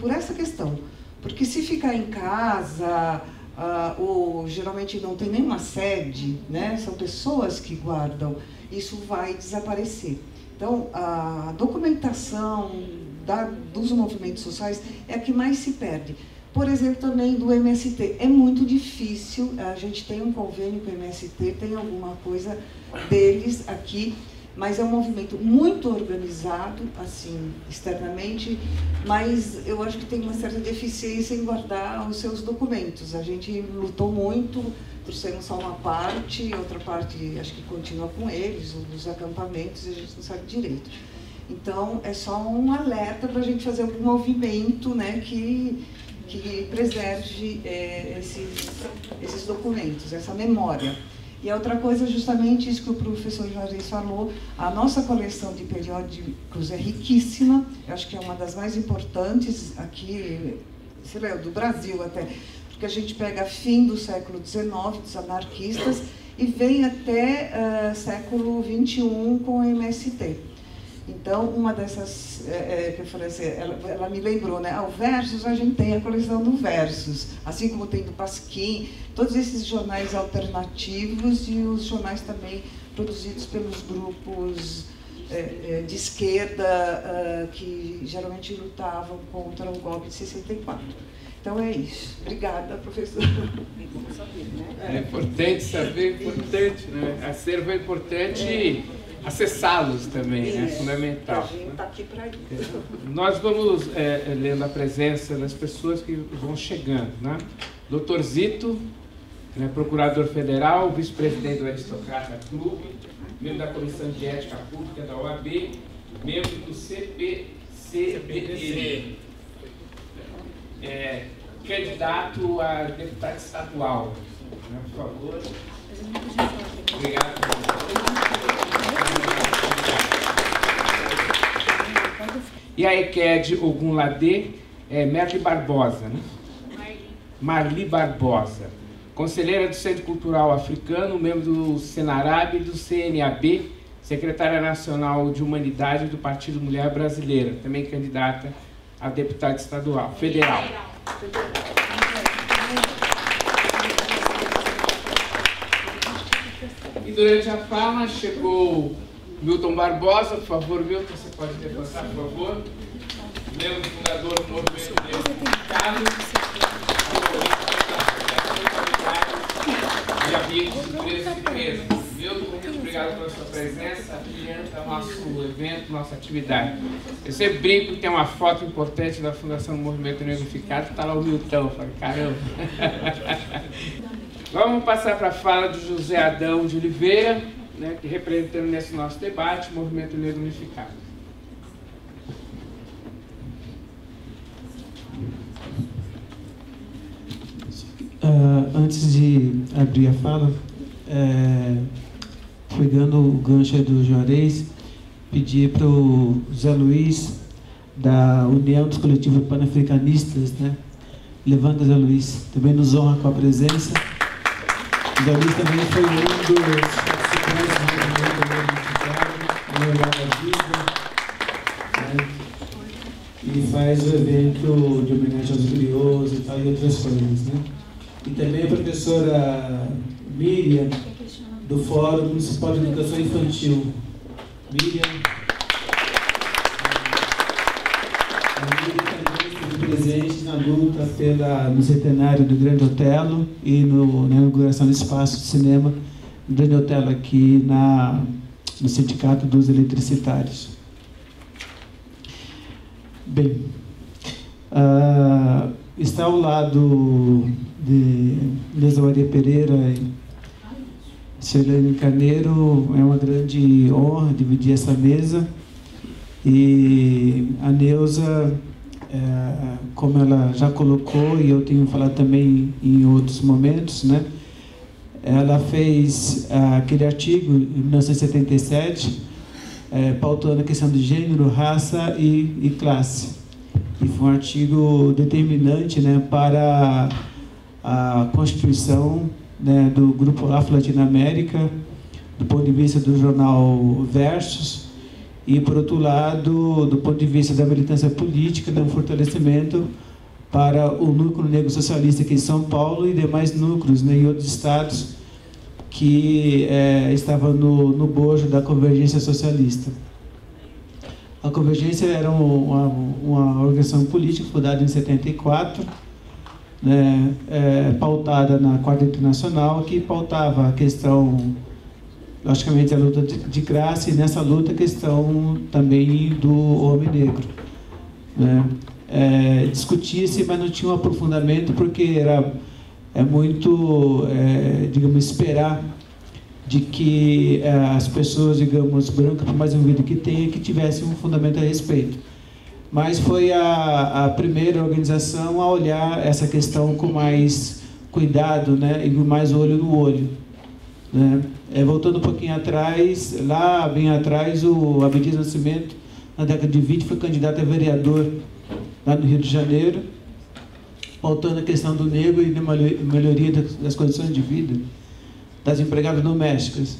por essa questão. Porque se ficar em casa, ou geralmente não tem nenhuma sede, né, são pessoas que guardam, isso vai desaparecer. Então, a documentação dos movimentos sociais é a que mais se perde. Por exemplo, também do MST. É muito difícil, a gente tem um convênio com o MST, tem alguma coisa deles aqui, mas é um movimento muito organizado, assim, externamente, mas eu acho que tem uma certa deficiência em guardar os seus documentos. A gente lutou muito por sermos só uma parte, outra parte acho que continua com eles, os acampamentos, e a gente não sabe direito. Então, é só um alerta para a gente fazer algum movimento, né, que preserve esses documentos, essa memória. E a outra coisa, justamente isso que o professor Juarez falou, a nossa coleção de periódicos é riquíssima, eu acho que é uma das mais importantes aqui, sei lá, do Brasil até, porque a gente pega fim do século XIX, dos anarquistas, e vem até século XXI com o MST. Então, uma dessas, que eu falei assim, ela me lembrou, né? O Versus, a gente tem a coleção do Versus, assim como tem do Pasquim, todos esses jornais alternativos e os jornais também produzidos pelos grupos de esquerda que geralmente lutavam contra o golpe de 64. Então é isso. Obrigada, professor. É importante saber, importante, né? Acervo é importante acessá-los também, é fundamental. A gente está aqui para isso. Nós vamos lendo a presença das pessoas que vão chegando, né? Dr. Zito, né, procurador federal, vice-presidente do Aristocrata Clube, membro da Comissão de Ética Pública da OAB, membro do CPCBD, candidato a deputado estadual. Né, por favor. Obrigado. E a EQED Ogunlade Merli Barbosa, né? Marli Barbosa, conselheira do Centro Cultural Africano, membro do Senarab e do CNAB, secretária nacional de Humanidade do Partido Mulher Brasileira, também candidata a deputada estadual, federal. E durante a fala chegou Milton Barbosa, por favor, Milton, você pode levantar, por favor. Membro fundador do Movimento Negro Unificado, e amigos de empresas. Milton, muito obrigado pela sua presença, abrilhanta nosso evento, nossa atividade. Eu sempre brinco que tem uma foto importante da Fundação do Movimento Negro Unificado, está lá o Milton, eu falei, caramba. Vamos passar para a fala do José Adão de Oliveira, né, que representando nesse nosso debate o Movimento Negro Unificado. Antes de abrir a fala, pegando o gancho do Juarez, pedir para o Zé Luiz, da União dos Coletivos Panafricanistas, né? Levanta, Zé Luiz, também nos honra com a presença. O Zé Luiz também foi um dos participantes do movimento da Vida, né? E faz o evento de homenagem aos griots e tal, e outras coisas, né? E também a professora Miriam, do Fórum Municipal de Educação Infantil. Miriam. A Miriam também esteve presente na luta no centenário do Grande Otelo e na inauguração do espaço de cinema do Grande Otelo aqui no Sindicato dos Eletricitários. Bem, está ao lado de Neuza Maria Pereira e Sirlene Carneiro. É uma grande honra dividir essa mesa. E a Neuza, como ela já colocou, e eu tenho falado também em outros momentos, né? Ela fez aquele artigo, em 1977, pautando a questão de gênero, raça e classe. E foi um artigo determinante, né, para a constituição, né, do Grupo Afro-Latino-América, do ponto de vista do jornal Versus, e, por outro lado, do ponto de vista da militância política, um fortalecimento para o núcleo negro socialista aqui em São Paulo e demais núcleos, né, em outros estados que estavam no bojo da Convergência Socialista. A Convergência era uma organização política fundada em 74, né, pautada na Quarta Internacional, que pautava a questão, logicamente, a luta de classe, e nessa luta a questão também do homem negro, né. Discutia-se, mas não tinha um aprofundamento, porque é muito, digamos, esperar de que as pessoas, digamos, brancas, por mais envolvidas que tenha, que tivessem um fundamento a respeito. Mas foi a primeira organização a olhar essa questão com mais cuidado, né, e com mais olho no olho, né. Voltando um pouquinho atrás, lá bem atrás, o Abdias Nascimento, na década de 20, foi candidato a vereador lá no Rio de Janeiro, pautando a questão do negro e da melhoria das condições de vida das empregadas domésticas.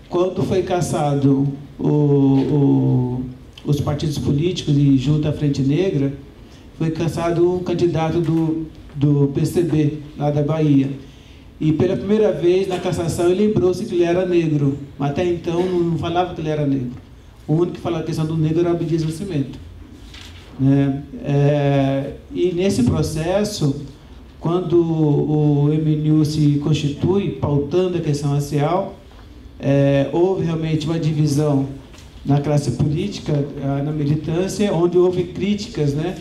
Quando foi cassado os partidos políticos e junto à Frente Negra, foi cassado um candidato do PCB, lá da Bahia. E pela primeira vez na cassação ele lembrou-se que ele era negro, mas até então não falava que ele era negro. O único que falava a questão do negro era o Abdias Nascimento, né? E nesse processo, quando o MNU se constitui, pautando a questão racial, houve realmente uma divisão na classe política, na militância, onde houve críticas, né,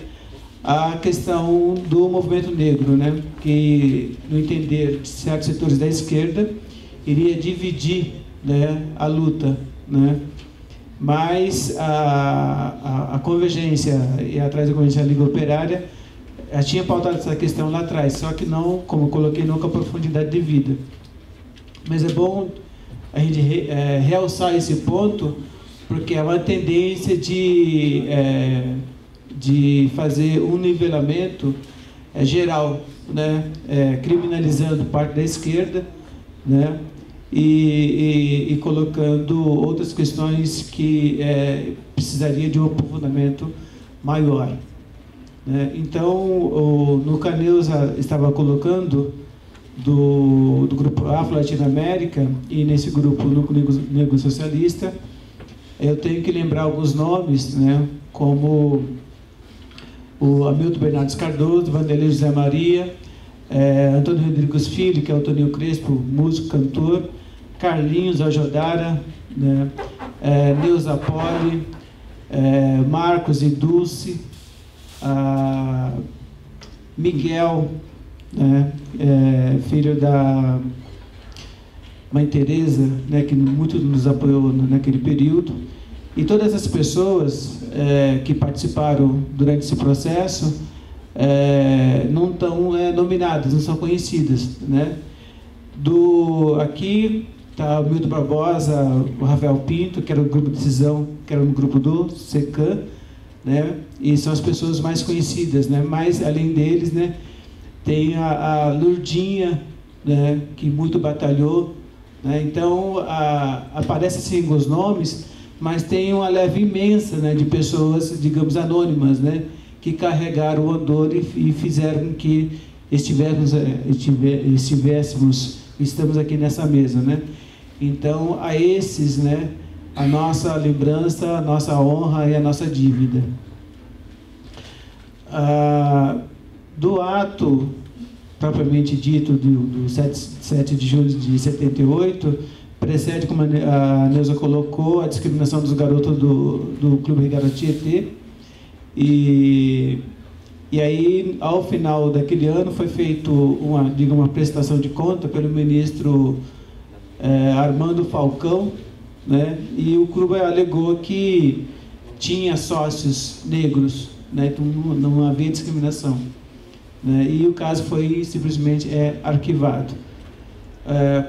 à questão do movimento negro, né, que, no entender de certos setores da esquerda, iria dividir, né, a luta, né. Mas a Convergência, e atrás da Convergência da Liga Operária, tinha pautado essa questão lá atrás, só que não, como eu coloquei, não com a profundidade devida. Mas é bom a gente realçar esse ponto, porque é uma tendência de fazer um nivelamento geral, né, criminalizando parte da esquerda, né, e colocando outras questões que precisaria de um aprofundamento maior. Então, no que a Neuza estava colocando do Grupo Afro-Latino-América, e nesse grupo Núcleo Negro Socialista, eu tenho que lembrar alguns nomes, né, como o Hamilton Bernardes Cardoso, Vanderlei José Maria, Antônio Rodrigues Filho, que é o Toninho Crespo, músico, cantor, Carlinhos Ajodara, né, Neuza Poli, Marcos e Dulce, Miguel, né, filho da Mãe Teresa, né, que muito nos apoiou naquele período, e todas as pessoas que participaram durante esse processo não estão nominadas, não são conhecidas, né? Aqui está o Milton Barbosa, o Rafael Pinto, que era o grupo de decisão, que era no grupo do SECAM, né? E são as pessoas mais conhecidas, né? Mas, além deles, né, tem a Lurdinha, né, que muito batalhou, né? Então, aparecem sim os nomes, mas tem uma leve imensa, né, de pessoas, digamos, anônimas, né, que carregaram o andor e fizeram que estamos aqui nessa mesa, né? Então, a esses, né, a nossa lembrança, a nossa honra e a nossa dívida. Do ato propriamente dito do 7 de julho de 78, precede, como a Neuza colocou, a discriminação dos garotos do Clube Regata Tietê. E aí, ao final daquele ano, foi feito uma prestação de conta pelo ministro Armando Falcão, né? E o clube alegou que tinha sócios negros, né? Então não havia discriminação, né? E o caso foi simplesmente arquivado.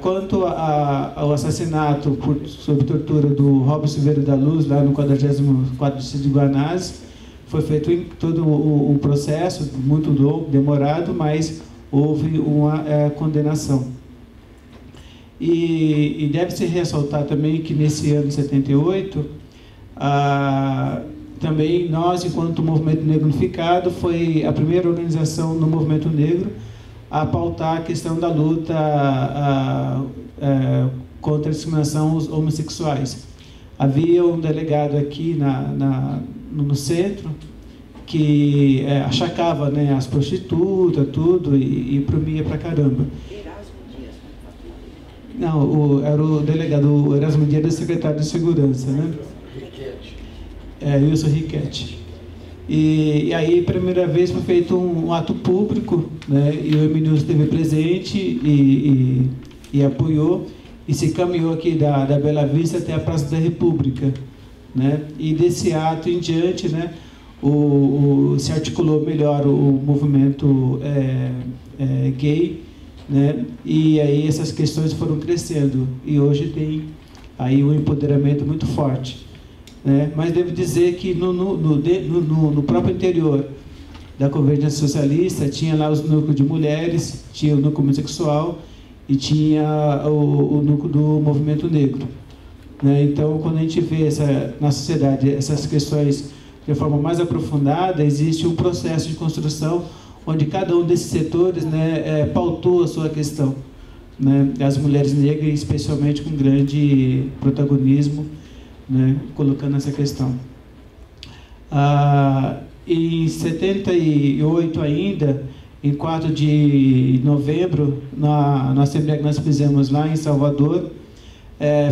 Quanto ao assassinato sob tortura do Robson Silveira da Luz, lá no 44º distrito de Guanás, foi feito todo um processo muito longo, demorado, mas houve uma condenação. E deve-se ressaltar também que nesse ano de 78, também nós, enquanto Movimento Negro Unificado, foi a primeira organização no movimento negro a pautar a questão da luta contra a discriminação aos homossexuais. Havia um delegado aqui no centro que achacava, né, as prostitutas, tudo, e promia pra caramba. Não, era o delegado, o Erasmo Dias, da secretário de Segurança, né? Wilson Riquetti. E aí, primeira vez, foi feito um ato público, né? E o Emílio esteve presente e apoiou, e se caminhou aqui da Bela Vista até a Praça da República, né? E desse ato em diante, né, se articulou melhor o movimento gay, né? E aí essas questões foram crescendo, e hoje tem aí um empoderamento muito forte, né? Mas devo dizer que no próprio interior da Convergência Socialista tinha lá os núcleos de mulheres, tinha o núcleo homossexual e tinha o núcleo do movimento negro, né? Então, quando a gente vê na sociedade essas questões de forma mais aprofundada, existe um processo de construção onde cada um desses setores, né, pautou a sua questão, né? As mulheres negras, especialmente, com grande protagonismo, né, colocando essa questão. Em 78 ainda, em 4 de novembro, na Assembleia que nós fizemos lá em Salvador,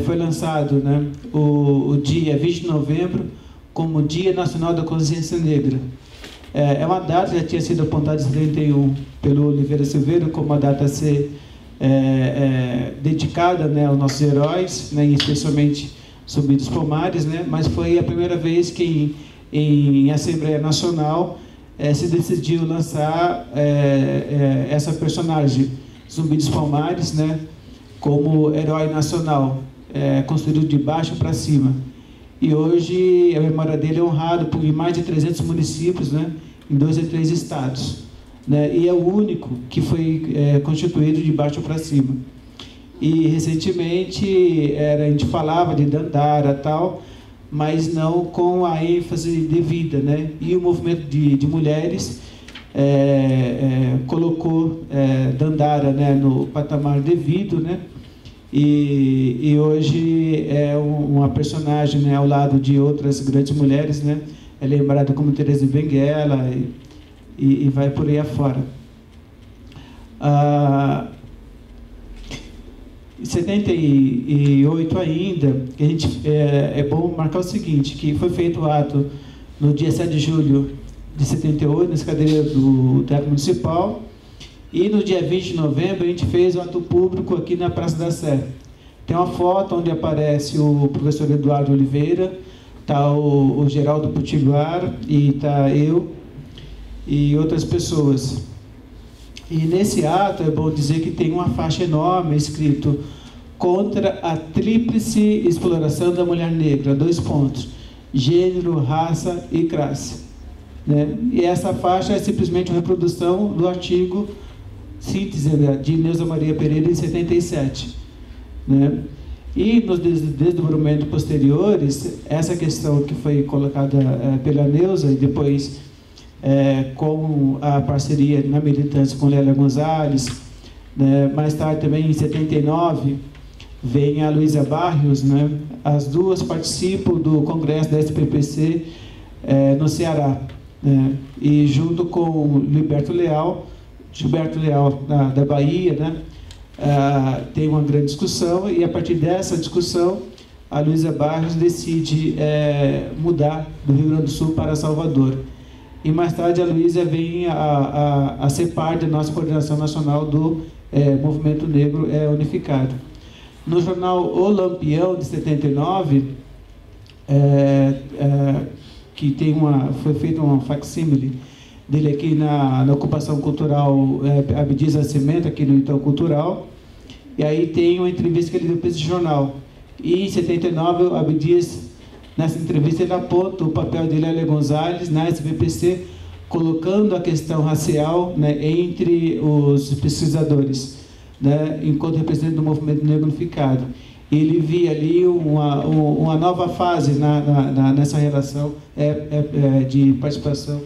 foi lançado, né, o dia 20 de novembro como Dia Nacional da Consciência Negra. É uma data que já tinha sido apontada em 71 pelo Oliveira Silveira como uma data a ser dedicada, né, aos nossos heróis, né, especialmente Zumbi dos Palmares, né, mas foi a primeira vez que em Assembleia Nacional se decidiu lançar essa personagem, Zumbi dos Palmares, né, como herói nacional, construído de baixo para cima. E hoje a memória dele é honrada em mais de 300 municípios, né, em 2 ou 3 estados, né, e é o único que foi constituído de baixo para cima. E recentemente a gente falava de Dandara e tal, mas não com a ênfase devida, né? E o movimento de mulheres colocou Dandara, né, no patamar devido, né? E hoje é uma personagem, né, ao lado de outras grandes mulheres, né? É lembrada como Teresa Benguela e vai por aí afora. Em 78 ainda, a gente, é bom marcar o seguinte, que foi feito o ato no dia 7 de julho de 78, na escadaria do Teatro Municipal, e no dia 20 de novembro a gente fez o ato público aqui na Praça da Sé. Tem uma foto onde aparece o professor Eduardo Oliveira, está o Geraldo Potiguar e está eu. e outras pessoas. E nesse ato é bom dizer que tem uma faixa enorme escrito contra a tríplice exploração da mulher negra, 2 pontos, gênero, raça e classe. Né? E essa faixa é simplesmente uma reprodução do artigo síntese de Neuza Maria Pereira, em 77. Né? E nos desdobramentos posteriores, essa questão que foi colocada pela Neuza, e depois com a parceria na militância com Lélia Gonzalez, né? Mais tarde também, em 79, vem a Luísa Barrios, né? As duas participam do congresso da SPPC no Ceará, né? E junto com Gilberto Leal da Bahia, né? Tem uma grande discussão, e a partir dessa discussão a Luísa Barrios decide mudar do Rio Grande do Sul para Salvador. E mais tarde a Luísa vem a ser parte da nossa coordenação nacional do Movimento Negro Unificado. No jornal O Lampião, de 79, que foi feito um facsímile dele aqui na ocupação cultural Abdias Nascimento, aqui no Itaú Cultural, e aí tem uma entrevista que ele deu para esse jornal. E em 79, o Abdias, nessa entrevista, ele aponta o papel de Lélia Gonzalez na SBPC, colocando a questão racial, né, entre os pesquisadores, né, enquanto representante do Movimento Negro Unificado. Ele via ali uma nova fase nessa relação de participação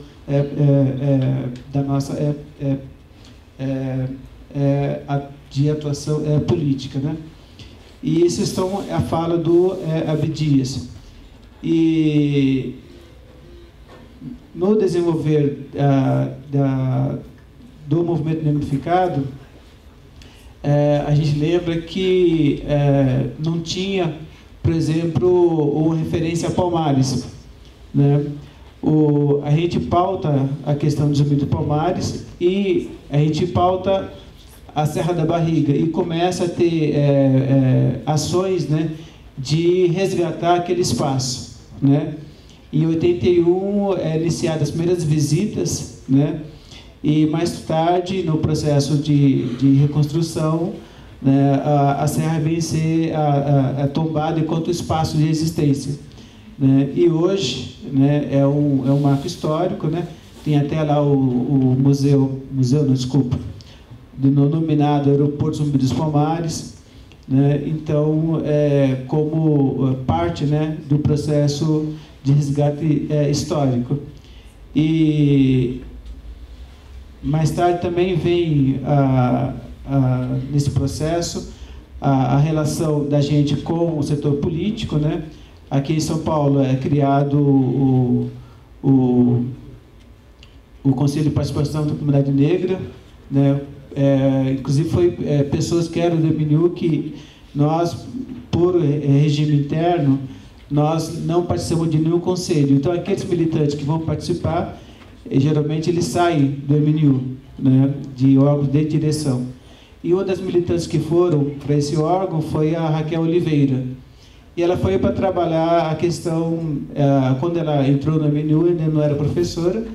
da nossa de atuação política, né? E esses são a fala do Abdias. E no desenvolver do Movimento Negro Unificado, a gente lembra que não tinha, por exemplo, uma referência a Palmares, né? A gente pauta a questão do Zumbi do Palmares e a gente pauta a Serra da Barriga, e começa a ter ações, né, de resgatar aquele espaço, né? Em 81 iniciadas as primeiras visitas, né? E mais tarde, no processo de reconstrução, né, a serra vem ser tombada enquanto espaço de existência, né? E hoje, né, é um marco histórico, né? Tem até lá o museu não, desculpa, denominado Aeroporto Zumbi dos Palmares, né? Então, como parte, né, do processo de resgate histórico. E mais tarde também vem nesse processo a relação da gente com o setor político, né? Aqui em São Paulo é criado o Conselho de Participação da Comunidade Negra, né? Inclusive foi pessoas que eram do MNU que nós, por regime interno, nós não participamos de nenhum conselho. Então, aqueles militantes que vão participar, geralmente eles saem do MNU, né, de órgãos de direção. E uma das militantes que foram para esse órgão foi a Raquel Oliveira. E ela foi para trabalhar a questão, quando ela entrou no MNU, ainda não era professora,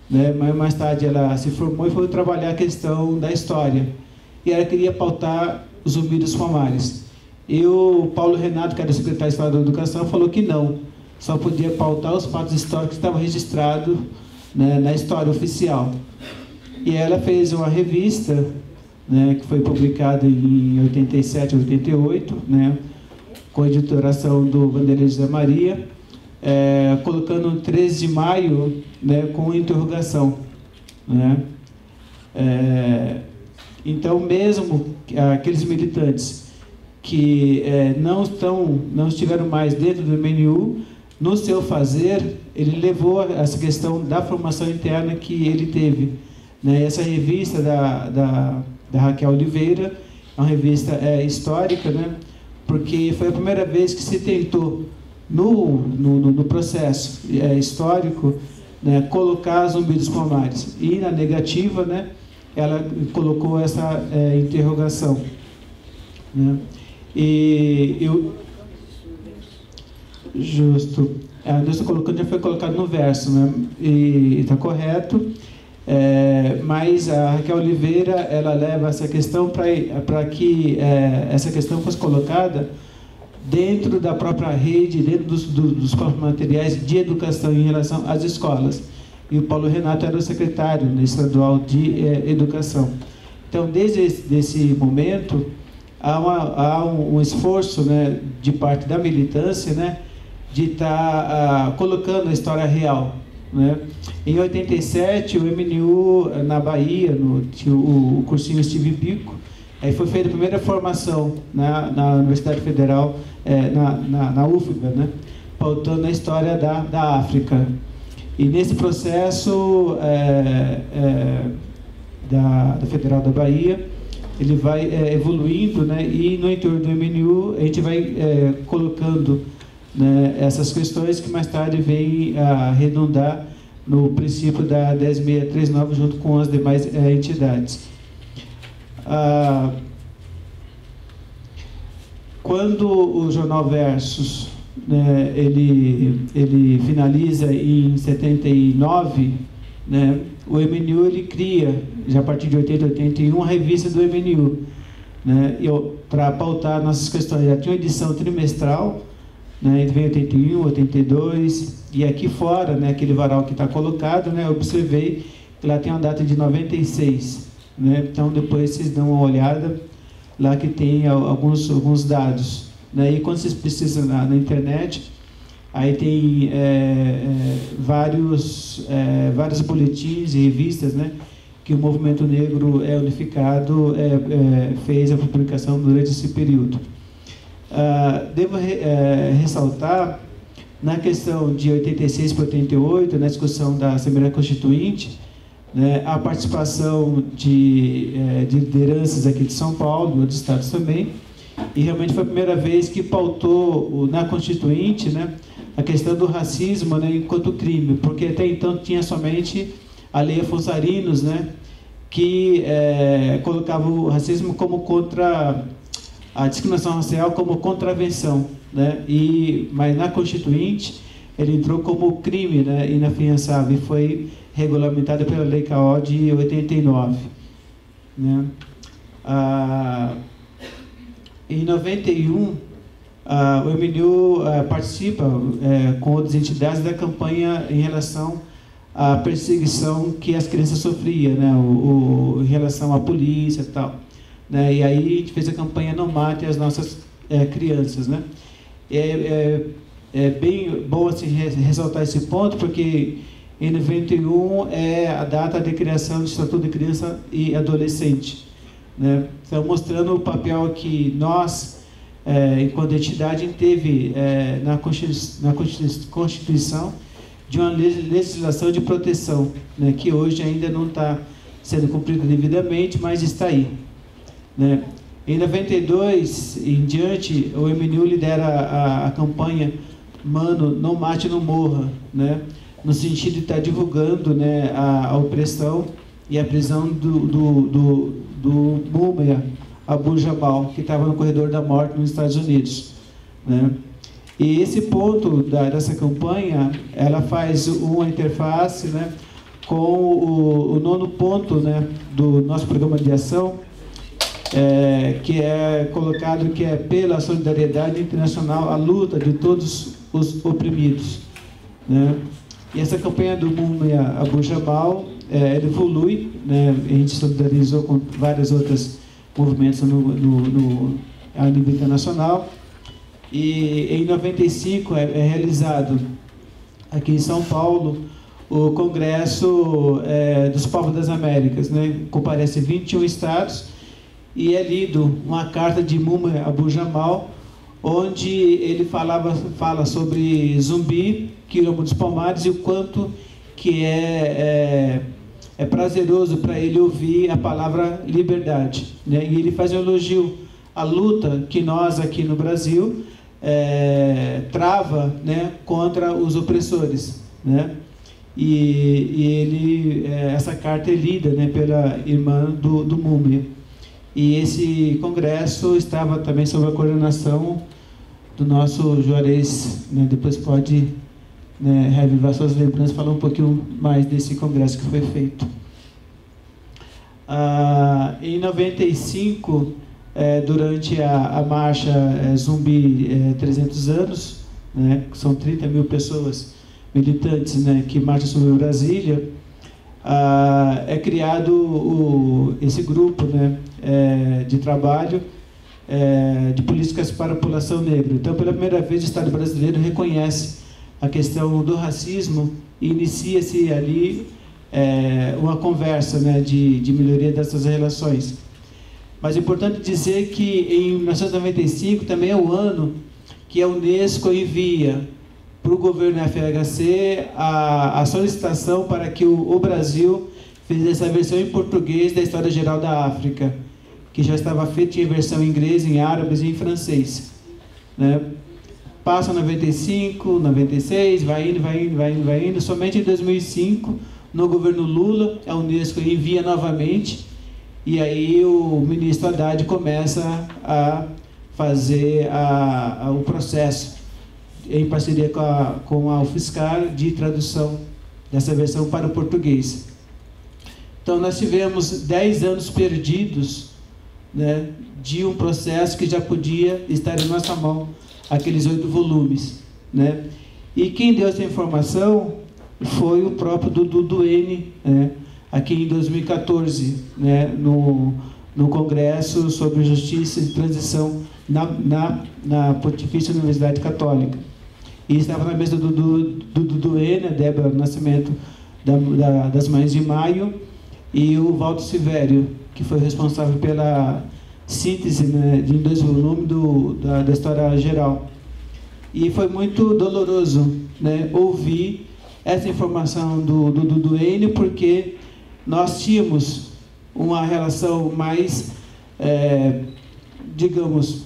né, mas mais tarde ela se formou e foi trabalhar a questão da história. E ela queria pautar o Zumbi dos Palmares. E o Paulo Renato, que era o secretário de Estado da Educação, falou que não, só podia pautar os fatos históricos que estavam registrados, né, na história oficial. E ela fez uma revista, né, que foi publicada em 87, 88, né, com a editoração do Vanderlei José Maria, colocando 13 de maio, né, com interrogação, né. Então, mesmo aqueles militantes que não estiveram mais dentro do MNU, no seu fazer, ele levou essa questão da formação interna que ele teve, né? Essa revista da Raquel Oliveira é uma revista histórica, né? Porque foi a primeira vez que se tentou, no processo histórico, né, colocar Zumbi dos Palmares. E na negativa, né, ela colocou essa interrogação, né? E eu... Justo. Já foi colocado no verso, né? E está correto. Mas a Raquel Oliveira, ela leva essa questão para que essa questão fosse colocada dentro da própria rede, dentro dos próprios materiais de educação em relação às escolas. E o Paulo Renato era o secretário estadual de educação. Então, desde esse momento, há um esforço, né, de parte da militância, né, de estar colocando a história real, né? Em 87, o MNU, na Bahia, tinha o cursinho Steve Biko, aí foi feita a primeira formação na Universidade Federal, na UFBA, né, pautando a história da África. E nesse processo da Federal da Bahia, ele vai evoluindo, né, e no interior do MNU a gente vai colocando, né, essas questões que mais tarde vêm a arredondar no princípio da 10639 junto com as demais entidades. Quando o jornal Versus, né, ele finaliza em 79, né, o MNU ele cria, já a partir de 80, 81, a revista do MNU, né, para pautar nossas questões. Já tinha uma edição trimestral, né, vem 81, 82, e aqui fora, né, aquele varal que está colocado, né, eu observei que lá tem uma data de 96. Né, então, depois vocês dão uma olhada, lá que tem alguns dados. Né, e quando vocês precisam na internet, aí tem vários boletins e revistas, né, que o movimento negro unificado fez a publicação durante esse período. Devo ressaltar, na questão de 86 para 88, na discussão da Assembleia Constituinte, né, a participação de lideranças aqui de São Paulo, de outros estados também, e realmente foi a primeira vez que pautou na Constituinte, né, a questão do racismo, né, enquanto crime, porque até então tinha somente a Lei Afonso Arinos, né, que colocava o racismo como contra a discriminação racial como contravenção, né, mas na Constituinte ele entrou como crime, né, inafiançável, e foi regulamentada pela Lei CAO de 89. Né. Em 91, o MNU participa com outras entidades da campanha em relação à perseguição que as crianças sofriam, né, em relação à polícia e tal. Né, e aí a gente fez a campanha Não Mate as Nossas Crianças. Né. É bem bom assim, ressaltar esse ponto, porque em 91 é a data de criação do Estatuto de Criança e Adolescente. Né. Então, mostrando o papel que nós, enquanto entidade, teve na Constituição de uma legislação de proteção, né, que hoje ainda não está sendo cumprida devidamente, mas está aí. Né. Em 92 em diante, o MNU lidera a campanha Mano, Não Mate, Não Morra, né, no sentido de estar divulgando, né, a opressão e a prisão do Mumia Abu Jamal, que estava no corredor da morte nos Estados Unidos. Né. E esse ponto dessa campanha, ela faz uma interface, né, com o 9º ponto, né, do nosso programa de ação, que é colocado que é pela solidariedade internacional, a luta de todos os oprimidos. Né. E essa campanha do Mumia Abu Jamal ele evolui, né, a gente solidarizou com vários outros movimentos a nível internacional. E em 95 é realizado aqui em São Paulo o Congresso dos Povos das Américas, né? Comparece 21 estados e é lido uma carta de Mumia Abu Jamal, onde ele fala sobre Zumbi, Quilombo dos Palmares, e o quanto que é prazeroso para ele ouvir a palavra liberdade. Né? E ele faz um elogio à luta que nós aqui no Brasil trava, né, contra os opressores. Né? E essa carta é lida, né, pela irmã do Mumia. E esse congresso estava também sob a coordenação do nosso Juarez, né, depois pode, né, revivar suas lembranças, falar um pouquinho mais desse congresso que foi feito. Em 95, durante a marcha Zumbi 300 anos, né, são 30 mil pessoas militantes, né, que marcham sobre Brasília, é criado esse grupo, né, de trabalho de políticas para a população negra. Então, pela primeira vez, o Estado brasileiro reconhece a questão do racismo e inicia-se ali uma conversa, né, de melhoria dessas relações. Mas é importante dizer que em 1995 também é o ano que a Unesco envia para o governo FHC a solicitação para que o Brasil fizesse a versão em português da História Geral da África, que já estava feita em versão em inglês, em árabe e em francês, né? Passa 95, 96, vai indo. Somente em 2005, no governo Lula, a Unesco envia novamente, e aí o ministro Haddad começa a fazer o processo, em parceria com a UFSCar, de tradução dessa versão para o português. Então, nós tivemos 10 anos perdidos, né, de um processo que já podia estar em nossa mão, aqueles 8 volumes, né? E quem deu essa informação foi o próprio Dudu Duene, né, aqui em 2014, né, no Congresso sobre Justiça e Transição na Pontifícia Universidade Católica. E estava na mesa do Dudu Duene, a Débora Nascimento, das Mães de Maio, e o Walter Silvério, que foi responsável pela síntese, né, de 2 volumes da História Geral. E foi muito doloroso, né, ouvir essa informação do Duene, porque nós tínhamos uma relação mais, digamos,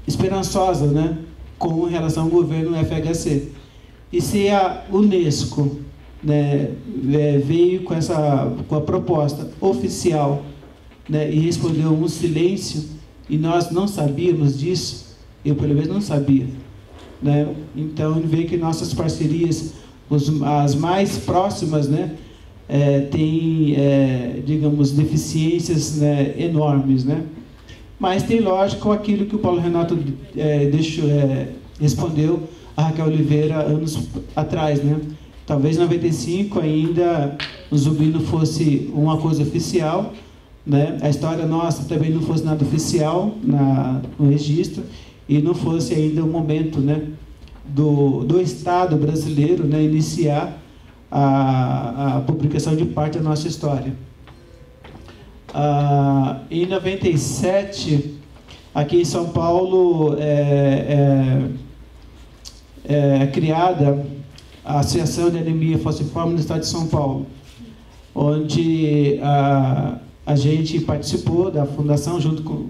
esperançosa, né, com relação ao governo FHC. E se a Unesco, né, veio com a proposta oficial, né, e respondeu um silêncio, e nós não sabíamos disso, eu pelo menos não sabia, né? Então, vê que nossas parcerias, as mais próximas, né, têm, digamos, deficiências, né, enormes, né? Mas tem lógica com aquilo que o Paulo Renato respondeu a Raquel Oliveira anos atrás, né? Talvez em 95 ainda o Zumbi não fosse uma coisa oficial, né? A história nossa também não fosse nada oficial no registro, e não fosse ainda o momento, né, do Estado brasileiro, né, iniciar a publicação de parte da nossa história. Em 97, aqui em São Paulo, é criada a Associação de Anemia Falciforme no Estado de São Paulo, onde a gente participou da fundação, junto com,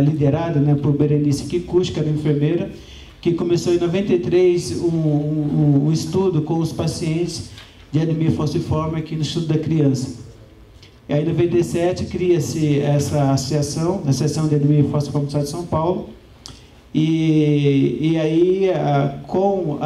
liderada, né, por Berenice Kikuchi, que era enfermeira, que começou em 93 um estudo com os pacientes de anemia falciforme aqui no Instituto da Criança. E aí, em 97, cria-se essa associação, a Associação de Anemia Falciforme do Estado de São Paulo, e aí, com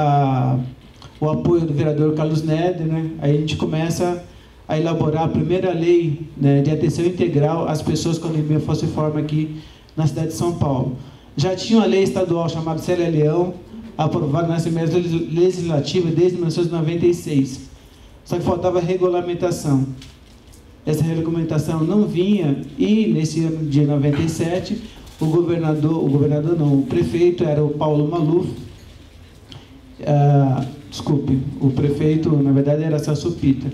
o apoio do vereador Carlos Neder, né, aí a gente começa a elaborar a primeira lei, né, de atenção integral às pessoas com anemia falciforme aqui na cidade de São Paulo. Já tinha uma lei estadual chamada Célia Leão, aprovada na Assembleia Legislativa desde 1996. Só que faltava regulamentação. Essa regulamentação não vinha, e nesse ano de 97, o prefeito era o Paulo Maluf. O prefeito, na verdade, era Celso Pita.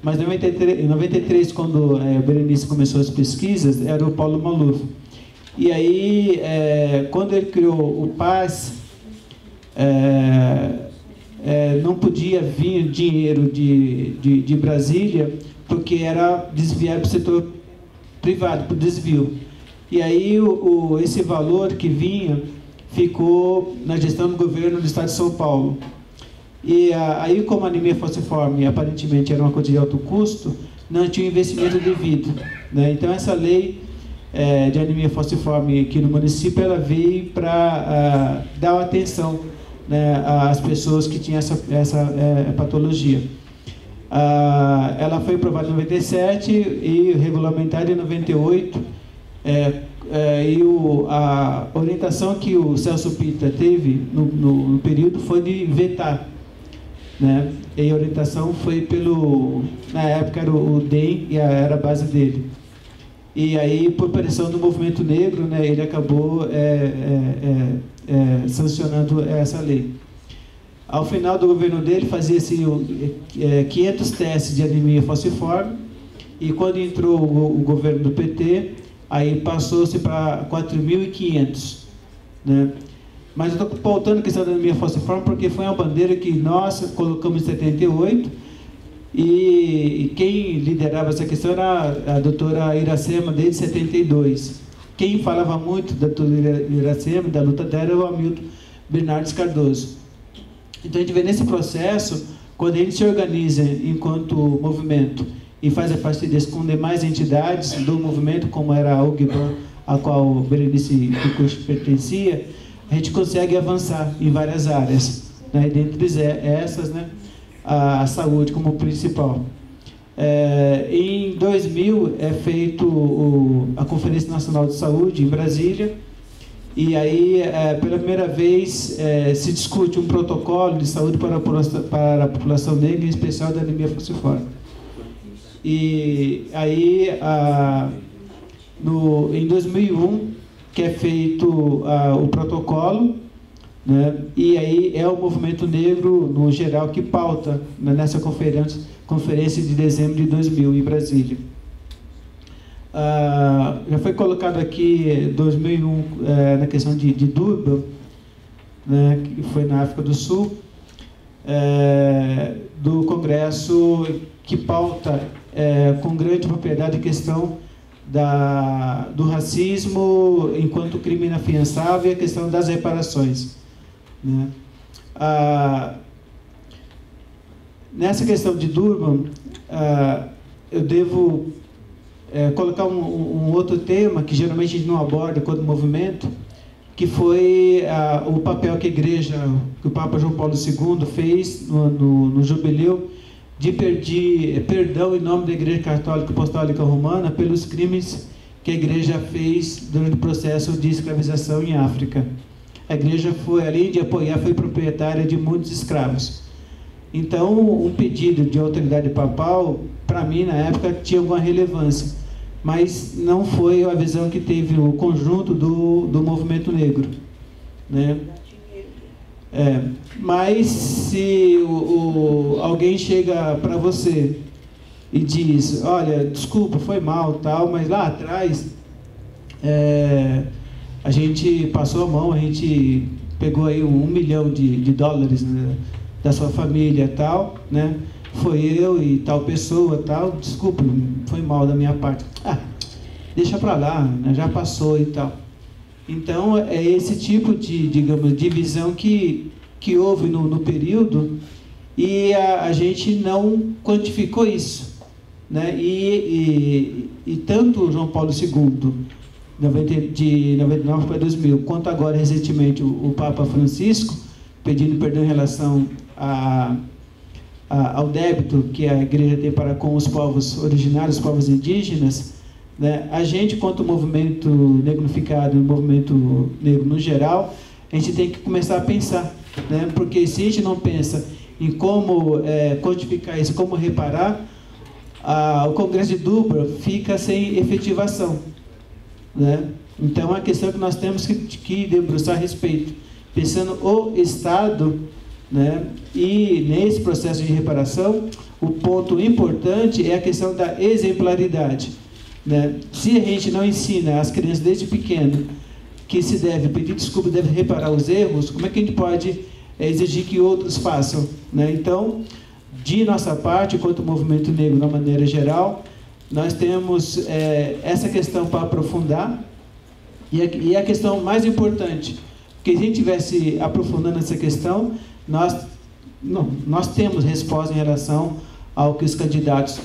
Mas em 93, quando a Berenice começou as pesquisas, era o Paulo Maluf. E aí, quando ele criou o PAS, não podia vir dinheiro de Brasília, porque era desviado para o setor privado, para o desvio. E aí, esse valor que vinha ficou na gestão do governo do Estado de São Paulo. E aí, como a anemia falciforme aparentemente era uma coisa de alto custo, não tinha investimento devido, né? Então, essa lei de anemia falciforme aqui no município, ela veio para dar atenção, né, às pessoas que tinham essa patologia. Ela foi aprovada em 97 e regulamentada em 98. A orientação que o Celso Pitta teve no período foi de vetar, né? E a orientação foi na época era o DEM e era a base dele. E aí, por pressão do movimento negro, né, ele acabou sancionando essa lei. Ao final do governo dele, fazia-se 500 testes de anemia falciforme, e quando entrou o governo do PT, aí passou-se para 4.500, né? Mas eu estou pautando a questão da anemia falciforme porque foi uma bandeira que nós colocamos em 78, e quem liderava essa questão era a doutora Iracema desde 72. Quem falava muito da doutora Iracema, da luta dela, era o Hamilton Bernardes Cardoso. Então a gente vê nesse processo, quando a gente se organiza enquanto movimento e faz a parceria com demais entidades do movimento, como era a UGBAN, a qual Berenice Kikuchi pertencia, a gente consegue avançar em várias áreas, né? Dentre essas, né, a saúde como principal. Em 2000 é feito a Conferência Nacional de Saúde em Brasília, e aí pela primeira vez se discute um protocolo de saúde para a população negra, em especial da anemia falciforme. E aí em 2001 que é feito o protocolo, né? E aí é o movimento negro no geral que pauta, né, nessa conferência de dezembro de 2000 em Brasília. Já foi colocado aqui 2001 na questão de Durban, né, que foi na África do Sul, do Congresso que pauta com grande propriedade a questão do racismo enquanto crime inafiançável e a questão das reparações, né? Nessa questão de Durban, eu devo colocar um outro tema que geralmente a gente não aborda quando movimento, que foi o papel que que o Papa João Paulo II fez no jubileu de pedir perdão em nome da Igreja Católica Apostólica Romana pelos crimes que a Igreja fez durante o processo de escravização em África. A Igreja foi, além de apoiar, foi proprietária de muitos escravos. Então, um pedido de autoridade papal, para mim, na época, tinha alguma relevância, mas não foi a visão que teve o conjunto do movimento negro, né? Mas se alguém chega para você e diz, olha, desculpa, foi mal, tal, mas lá atrás a gente passou a mão, a gente pegou aí $1 milhão de dólares, né, da sua família, tal, né? Foi eu e tal pessoa, tal, desculpa, foi mal da minha parte. Deixa para lá, né, já passou e tal. Então, é esse tipo de, digamos, de visão que houve no período, e a gente não quantificou isso, né? E tanto João Paulo II, de 99 para 2000, quanto agora, recentemente, o Papa Francisco, pedindo perdão em relação ao débito que a Igreja tem para com os povos originários, os povos indígenas, né? A gente, quanto movimento negrificado, movimento negro no geral, a gente tem que começar a pensar, né? Porque se a gente não pensa em como quantificar isso, como reparar, o Congresso de Durban fica sem efetivação, né? Então, é uma questão que nós temos que debruçar a respeito, pensando o Estado, né? E nesse processo de reparação, o ponto importante é a questão da exemplaridade, né? Se a gente não ensina as crianças desde pequeno que se deve pedir desculpa, deve reparar os erros, como é que a gente pode exigir que outros façam, né? Então, de nossa parte, enquanto movimento negro, de uma maneira geral, nós temos essa questão para aprofundar, e a questão mais importante, porque se a gente estivesse aprofundando essa questão, nós temos resposta em relação ao que os candidatos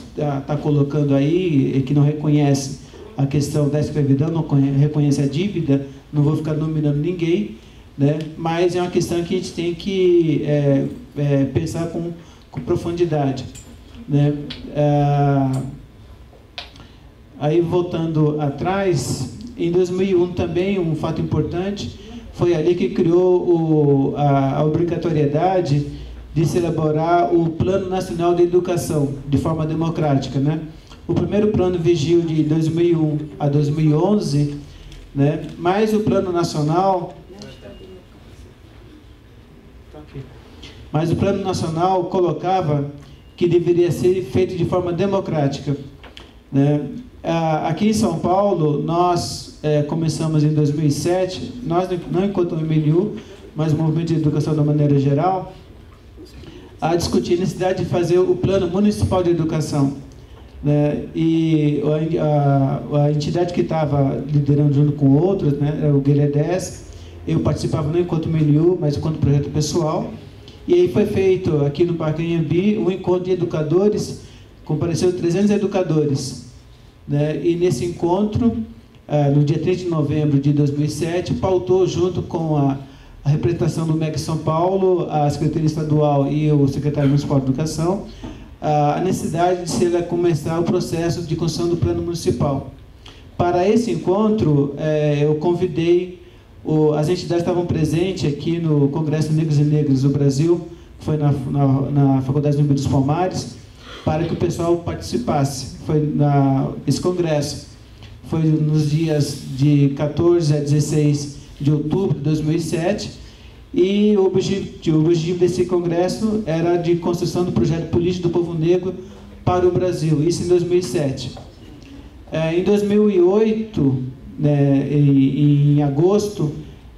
tá colocando aí, que não reconhece a questão da escravidão, não reconhece a dívida, não vou ficar nominando ninguém, né? Mas é uma questão que a gente tem que pensar com profundidade. né? Aí, voltando atrás, em 2001 também, um fato importante, foi ali que criou a obrigatoriedade de se elaborar o Plano Nacional de Educação, de forma democrática, né? O primeiro plano vigiu de 2001 a 2011, né? Mas o Plano Nacional... Mas o Plano Nacional colocava que deveria ser feito de forma democrática, né? Aqui em São Paulo, nós começamos em 2007, nós não enquanto o MNU, mas o Movimento de Educação da maneira geral, a discutir a necessidade de fazer o Plano Municipal de Educação, né? E a entidade que estava liderando junto com outros, né, era o GLE10, eu participava não enquanto MNU, mas enquanto projeto pessoal, e aí foi feito aqui no Parque Anhembi um encontro de educadores, compareceram 300 educadores, né? E nesse encontro, no dia 3 de novembro de 2007, pautou junto com a representação do MEC São Paulo, a Secretaria Estadual e o Secretário Municipal de Educação, a necessidade de se começar o processo de construção do Plano Municipal. Para esse encontro, eu convidei, as entidades estavam presentes aqui no Congresso Negros e Negras do Brasil, que foi na Faculdade Zumbi dos Palmares, para que o pessoal participasse. Foi esse congresso. Foi nos dias de 14 a 16 de outubro de 2007, e o objetivo desse congresso era de construção do projeto político do povo negro para o Brasil, isso em 2007. Em 2008, né, em agosto,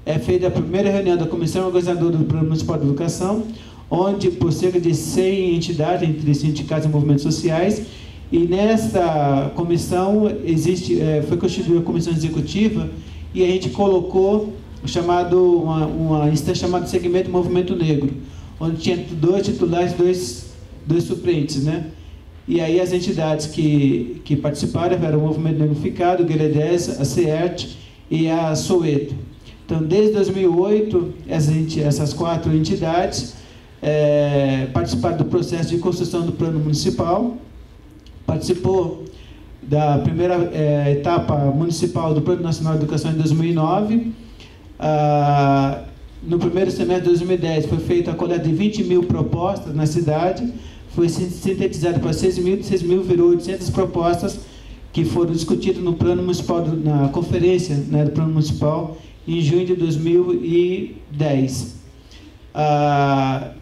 é feita a primeira reunião da Comissão Organizadora do Plano Municipal de Educação, onde, por cerca de 100 entidades, entre sindicatos e movimentos sociais, e nessa comissão foi constituída a comissão executiva, e a gente colocou uma instância chamada Segmento Movimento Negro, onde tinha 2 titulares e 2 suplentes, né? E aí as entidades que participaram eram o Movimento Negro Unificado, o GLE10, a CERT e a Soweto. Então, desde 2008, essas 4 entidades participaram do processo de construção do Plano Municipal, participou da primeira etapa municipal do Plano Nacional de Educação em 2009. No primeiro semestre de 2010 foi feita a coleta de 20 mil propostas na cidade, foi sintetizado para 6 mil, virou 800 propostas que foram discutidas no Plano Municipal, na conferência, né, do Plano Municipal, em junho de 2010.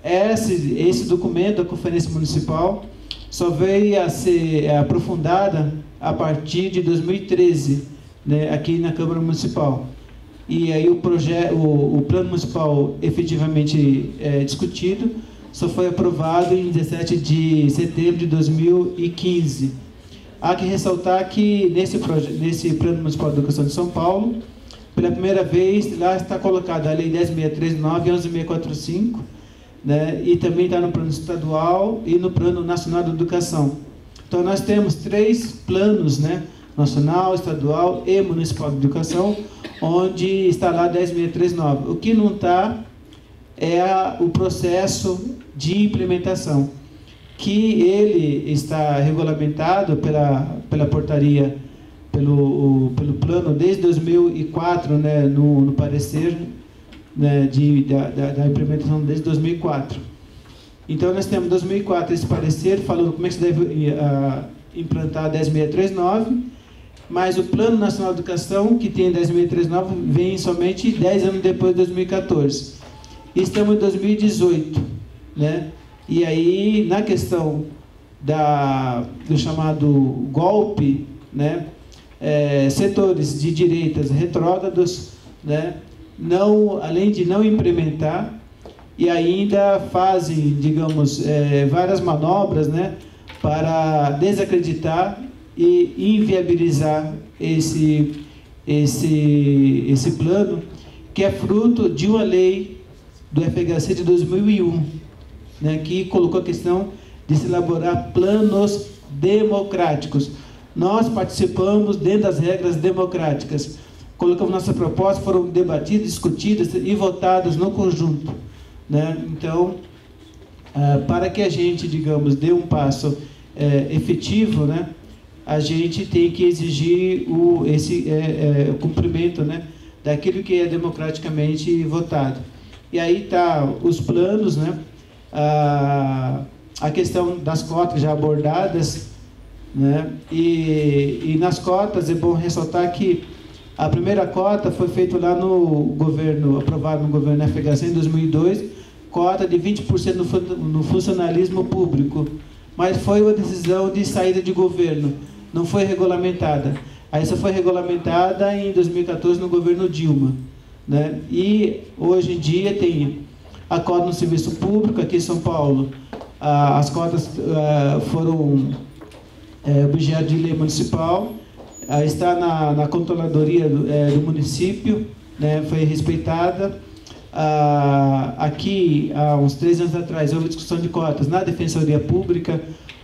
Esse documento da Conferência Municipal só veio a ser aprofundada a partir de 2013, né, aqui na Câmara Municipal. E aí o Plano Municipal efetivamente discutido só foi aprovado em 17 de setembro de 2015. Há que ressaltar que nesse Plano Municipal de Educação de São Paulo, pela primeira vez, lá está colocada a Lei 10.639 e 11.645, né, e também está no Plano Estadual e no Plano Nacional de Educação. Então, nós temos 3 planos, né, nacional, estadual e municipal de educação, onde está lá 10.639. O que não está é o processo de implementação, que ele está regulamentado pela portaria, pelo plano desde 2004, né, no parecer, né, da implementação desde 2004. Então, nós temos 2004 esse parecer falando como é que se deve implantar a 10.639, mas o Plano Nacional de Educação, que tem 10.639, vem somente 10 anos depois de 2014. Estamos em 2018, né? E aí, na questão do chamado golpe, né, setores de direitas retrógrados, né, além de não implementar, e ainda fazem, digamos, várias manobras, né, para desacreditar e inviabilizar esse plano, que é fruto de uma lei do FHC de 2001, né, que colocou a questão de se elaborar planos democráticos. Nós participamos dentro das regras democráticas, colocamos nossa proposta, foram debatidas, discutidas e votadas no conjunto, né? Então, para que a gente, digamos, dê um passo efetivo, né, a gente tem que exigir o cumprimento, né, daquilo que é democraticamente votado. E aí tá os planos, né, a questão das cotas já abordadas, né, e nas cotas é bom ressaltar que a primeira cota foi feita lá no governo, aprovado no governo FHC em 2002, cota de 20% no funcionalismo público, mas foi uma decisão de saída de governo, não foi regulamentada. Aí só foi regulamentada em 2014 no governo Dilma, né? E hoje em dia tem a cota no serviço público aqui em São Paulo. As cotas foram objeto de lei municipal, está na controladoria do município, né? Foi respeitada. Aqui, há uns 3 anos atrás, houve discussão de cotas na Defensoria Pública,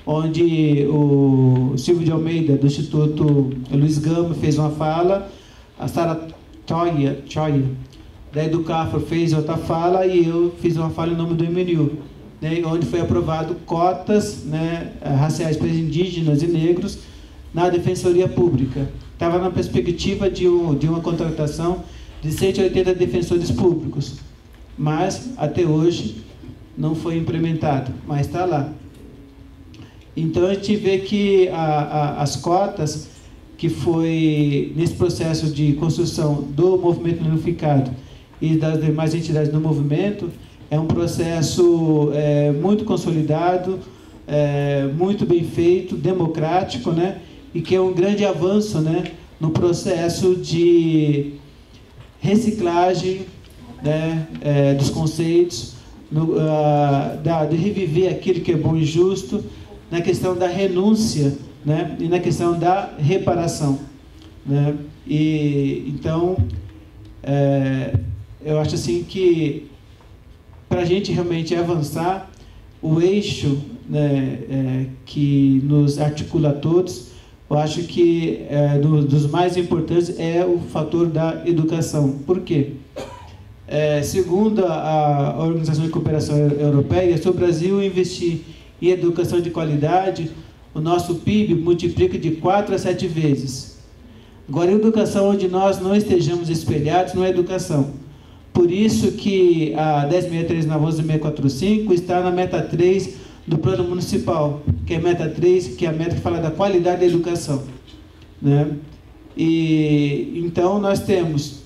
onde o Silvio de Almeida, do Instituto Luiz Gama, fez uma fala, a Sara Choia, da Educafro, fez outra fala, e eu fiz uma fala em nome do MNU, né, onde foi aprovado cotas, né, raciais para indígenas e negros na Defensoria Pública. Estava na perspectiva de uma contratação de 180 defensores públicos, mas até hoje não foi implementado, mas está lá. Então a gente vê que as cotas que foi nesse processo de construção do movimento unificado e das demais entidades do movimento é um processo muito consolidado, muito bem feito, democrático, né? E que é um grande avanço, né, no processo de reciclagem, né, dos conceitos, de reviver aquilo que é bom e justo, na questão da renúncia, né, e na questão da reparação, né? E então eu acho assim que para a gente realmente avançar, o eixo, né, que nos articula a todos, eu acho que dos mais importantes é o fator da educação. Por quê? Segundo a Organização de Cooperação Europeia, se o Brasil investir em educação de qualidade, o nosso PIB multiplica de 4 a 7 vezes. Agora, a educação onde nós não estejamos espelhados não é educação. Por isso que a 1063 na 11645 está na meta 3 do Plano Municipal, que é a meta 3, que é a meta que fala da qualidade da educação, né? E então nós temos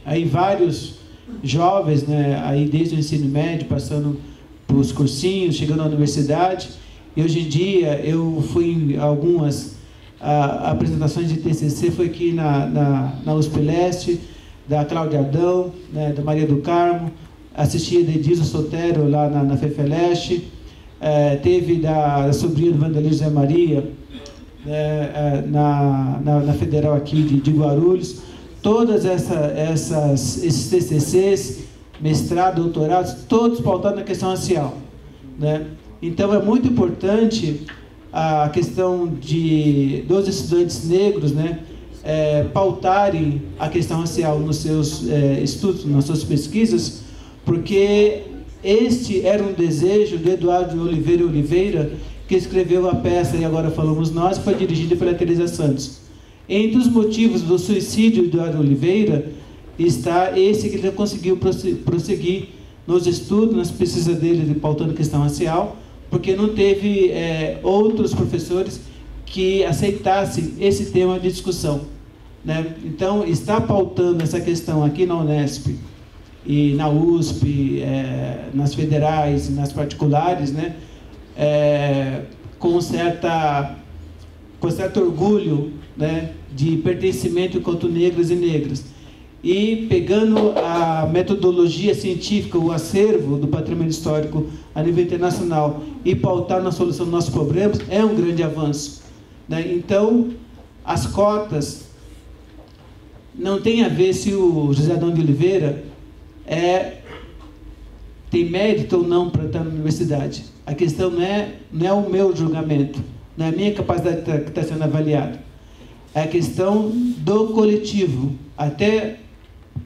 aí vários jovens, né, aí desde o ensino médio, passando para os cursinhos, chegando à universidade. E hoje em dia eu fui em algumas apresentações de TCC, foi aqui na USP Leste, da Cláudia Adão, né, da Maria do Carmo, assisti a Edilson Sotero lá na FEFELESTE, teve da sobrinha do Vanderlei José Maria, na Federal aqui de Guarulhos. Todas esses TCCs, mestrado, doutorados, todos pautados na questão racial, né? Então é muito importante a questão dos estudantes negros, né, pautarem a questão racial nos seus estudos, nas suas pesquisas, porque este era um desejo do Eduardo Oliveira, que escreveu a peça E Agora Falamos Nós, que foi dirigida pela Teresa Santos. Entre os motivos do suicídio do Eduardo Oliveira está esse que ele conseguiu prosseguir nos estudos, nas pesquisas dele, pautando a questão racial, porque não teve outros professores que aceitassem esse tema de discussão, né? Então, está pautando essa questão aqui na Unesp e na USP, nas federais, nas particulares, né? Com certo orgulho, né, de pertencimento enquanto negros e negras. E pegando a metodologia científica, o acervo do patrimônio histórico a nível internacional e pautar na solução dos nossos problemas, é um grande avanço, né? Então, as cotas não tem a ver se o José Adão de Oliveira tem mérito ou não para estar na universidade. A questão não é o meu julgamento, não é a minha capacidade que está sendo avaliada. É a questão do coletivo. Até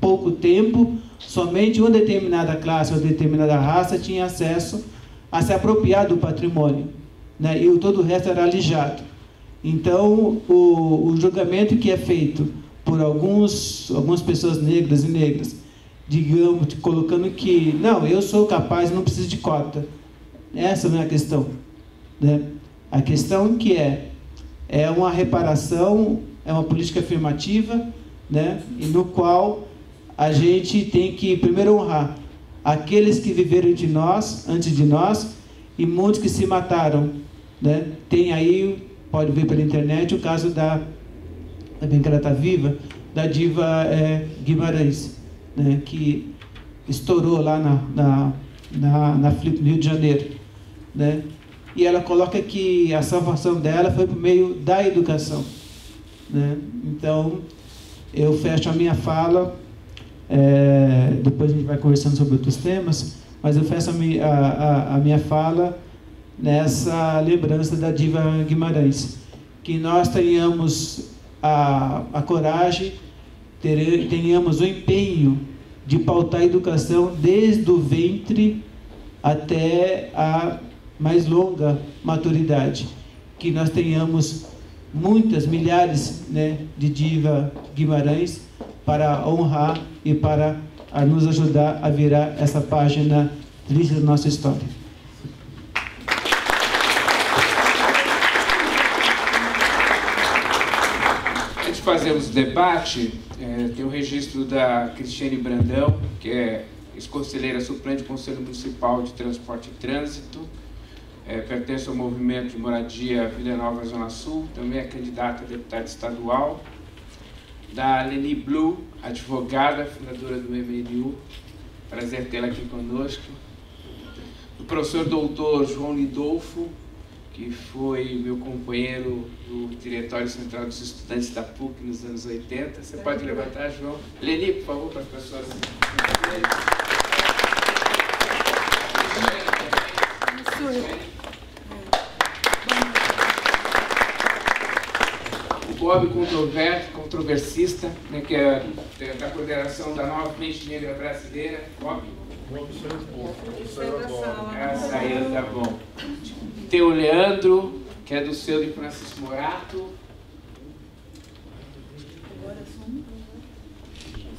pouco tempo, somente uma determinada classe ou determinada raça tinha acesso, a se apropriar do patrimônio, né? E todo o resto era alijado. Então, o julgamento que é feito por algumas pessoas negras e negras, digamos, colocando que, não, eu sou capaz, não preciso de cota. Essa não é a questão, né? A questão que é uma reparação, é uma política afirmativa, né? E no qual a gente tem que primeiro honrar aqueles que viveram de nós, antes de nós, e muitos que se mataram, né? Tem aí, pode ver pela internet, o caso também que ela está viva, da diva Guimarães, né? Que estourou lá na Flip no Rio de Janeiro, né? E ela coloca que a salvação dela foi por meio da educação, né? Então, eu fecho a minha fala, depois a gente vai conversando sobre outros temas, mas eu fecho a minha fala nessa lembrança da diva Guimarães. Que nós tenhamos a coragem, tenhamos o empenho de pautar a educação desde o ventre até a mais longa maturidade. Que nós tenhamos muitas, milhares, né, de diva Guimarães para honrar e para nos ajudar a virar essa página triste da nossa história. Antes de fazermos o debate, tem o registro da Cristiane Brandão, que é ex-conselheira suplente do Conselho Municipal de Transporte e Trânsito, pertence ao movimento de moradia Vila Nova Zona Sul, também é candidata a deputada estadual. Da Leni Blue, advogada, fundadora do MNU, prazer tê-la aqui conosco. Do professor doutor João Lidolfo, que foi meu companheiro do Diretório Central dos Estudantes da PUC nos anos 80. Você pode levantar, João? Leni, por favor, para as pessoas. O Bob controversista, né, que é da coordenação da Nova Frente Negra Brasileira. Bob? Saiu, tá bom. Tem o Leandro, que é do seu de Francisco Morato.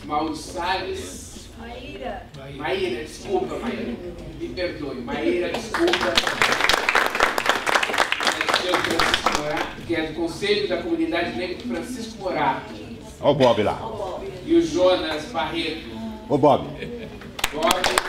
Mauro Salles. Maíra, desculpa, Maíra. Me perdoe. Maíra, desculpa. Que é do Conselho da Comunidade Negra de Francisco Morato. Olha o Bob lá. E o Jonas Barreto. Ô, Bob. Bob.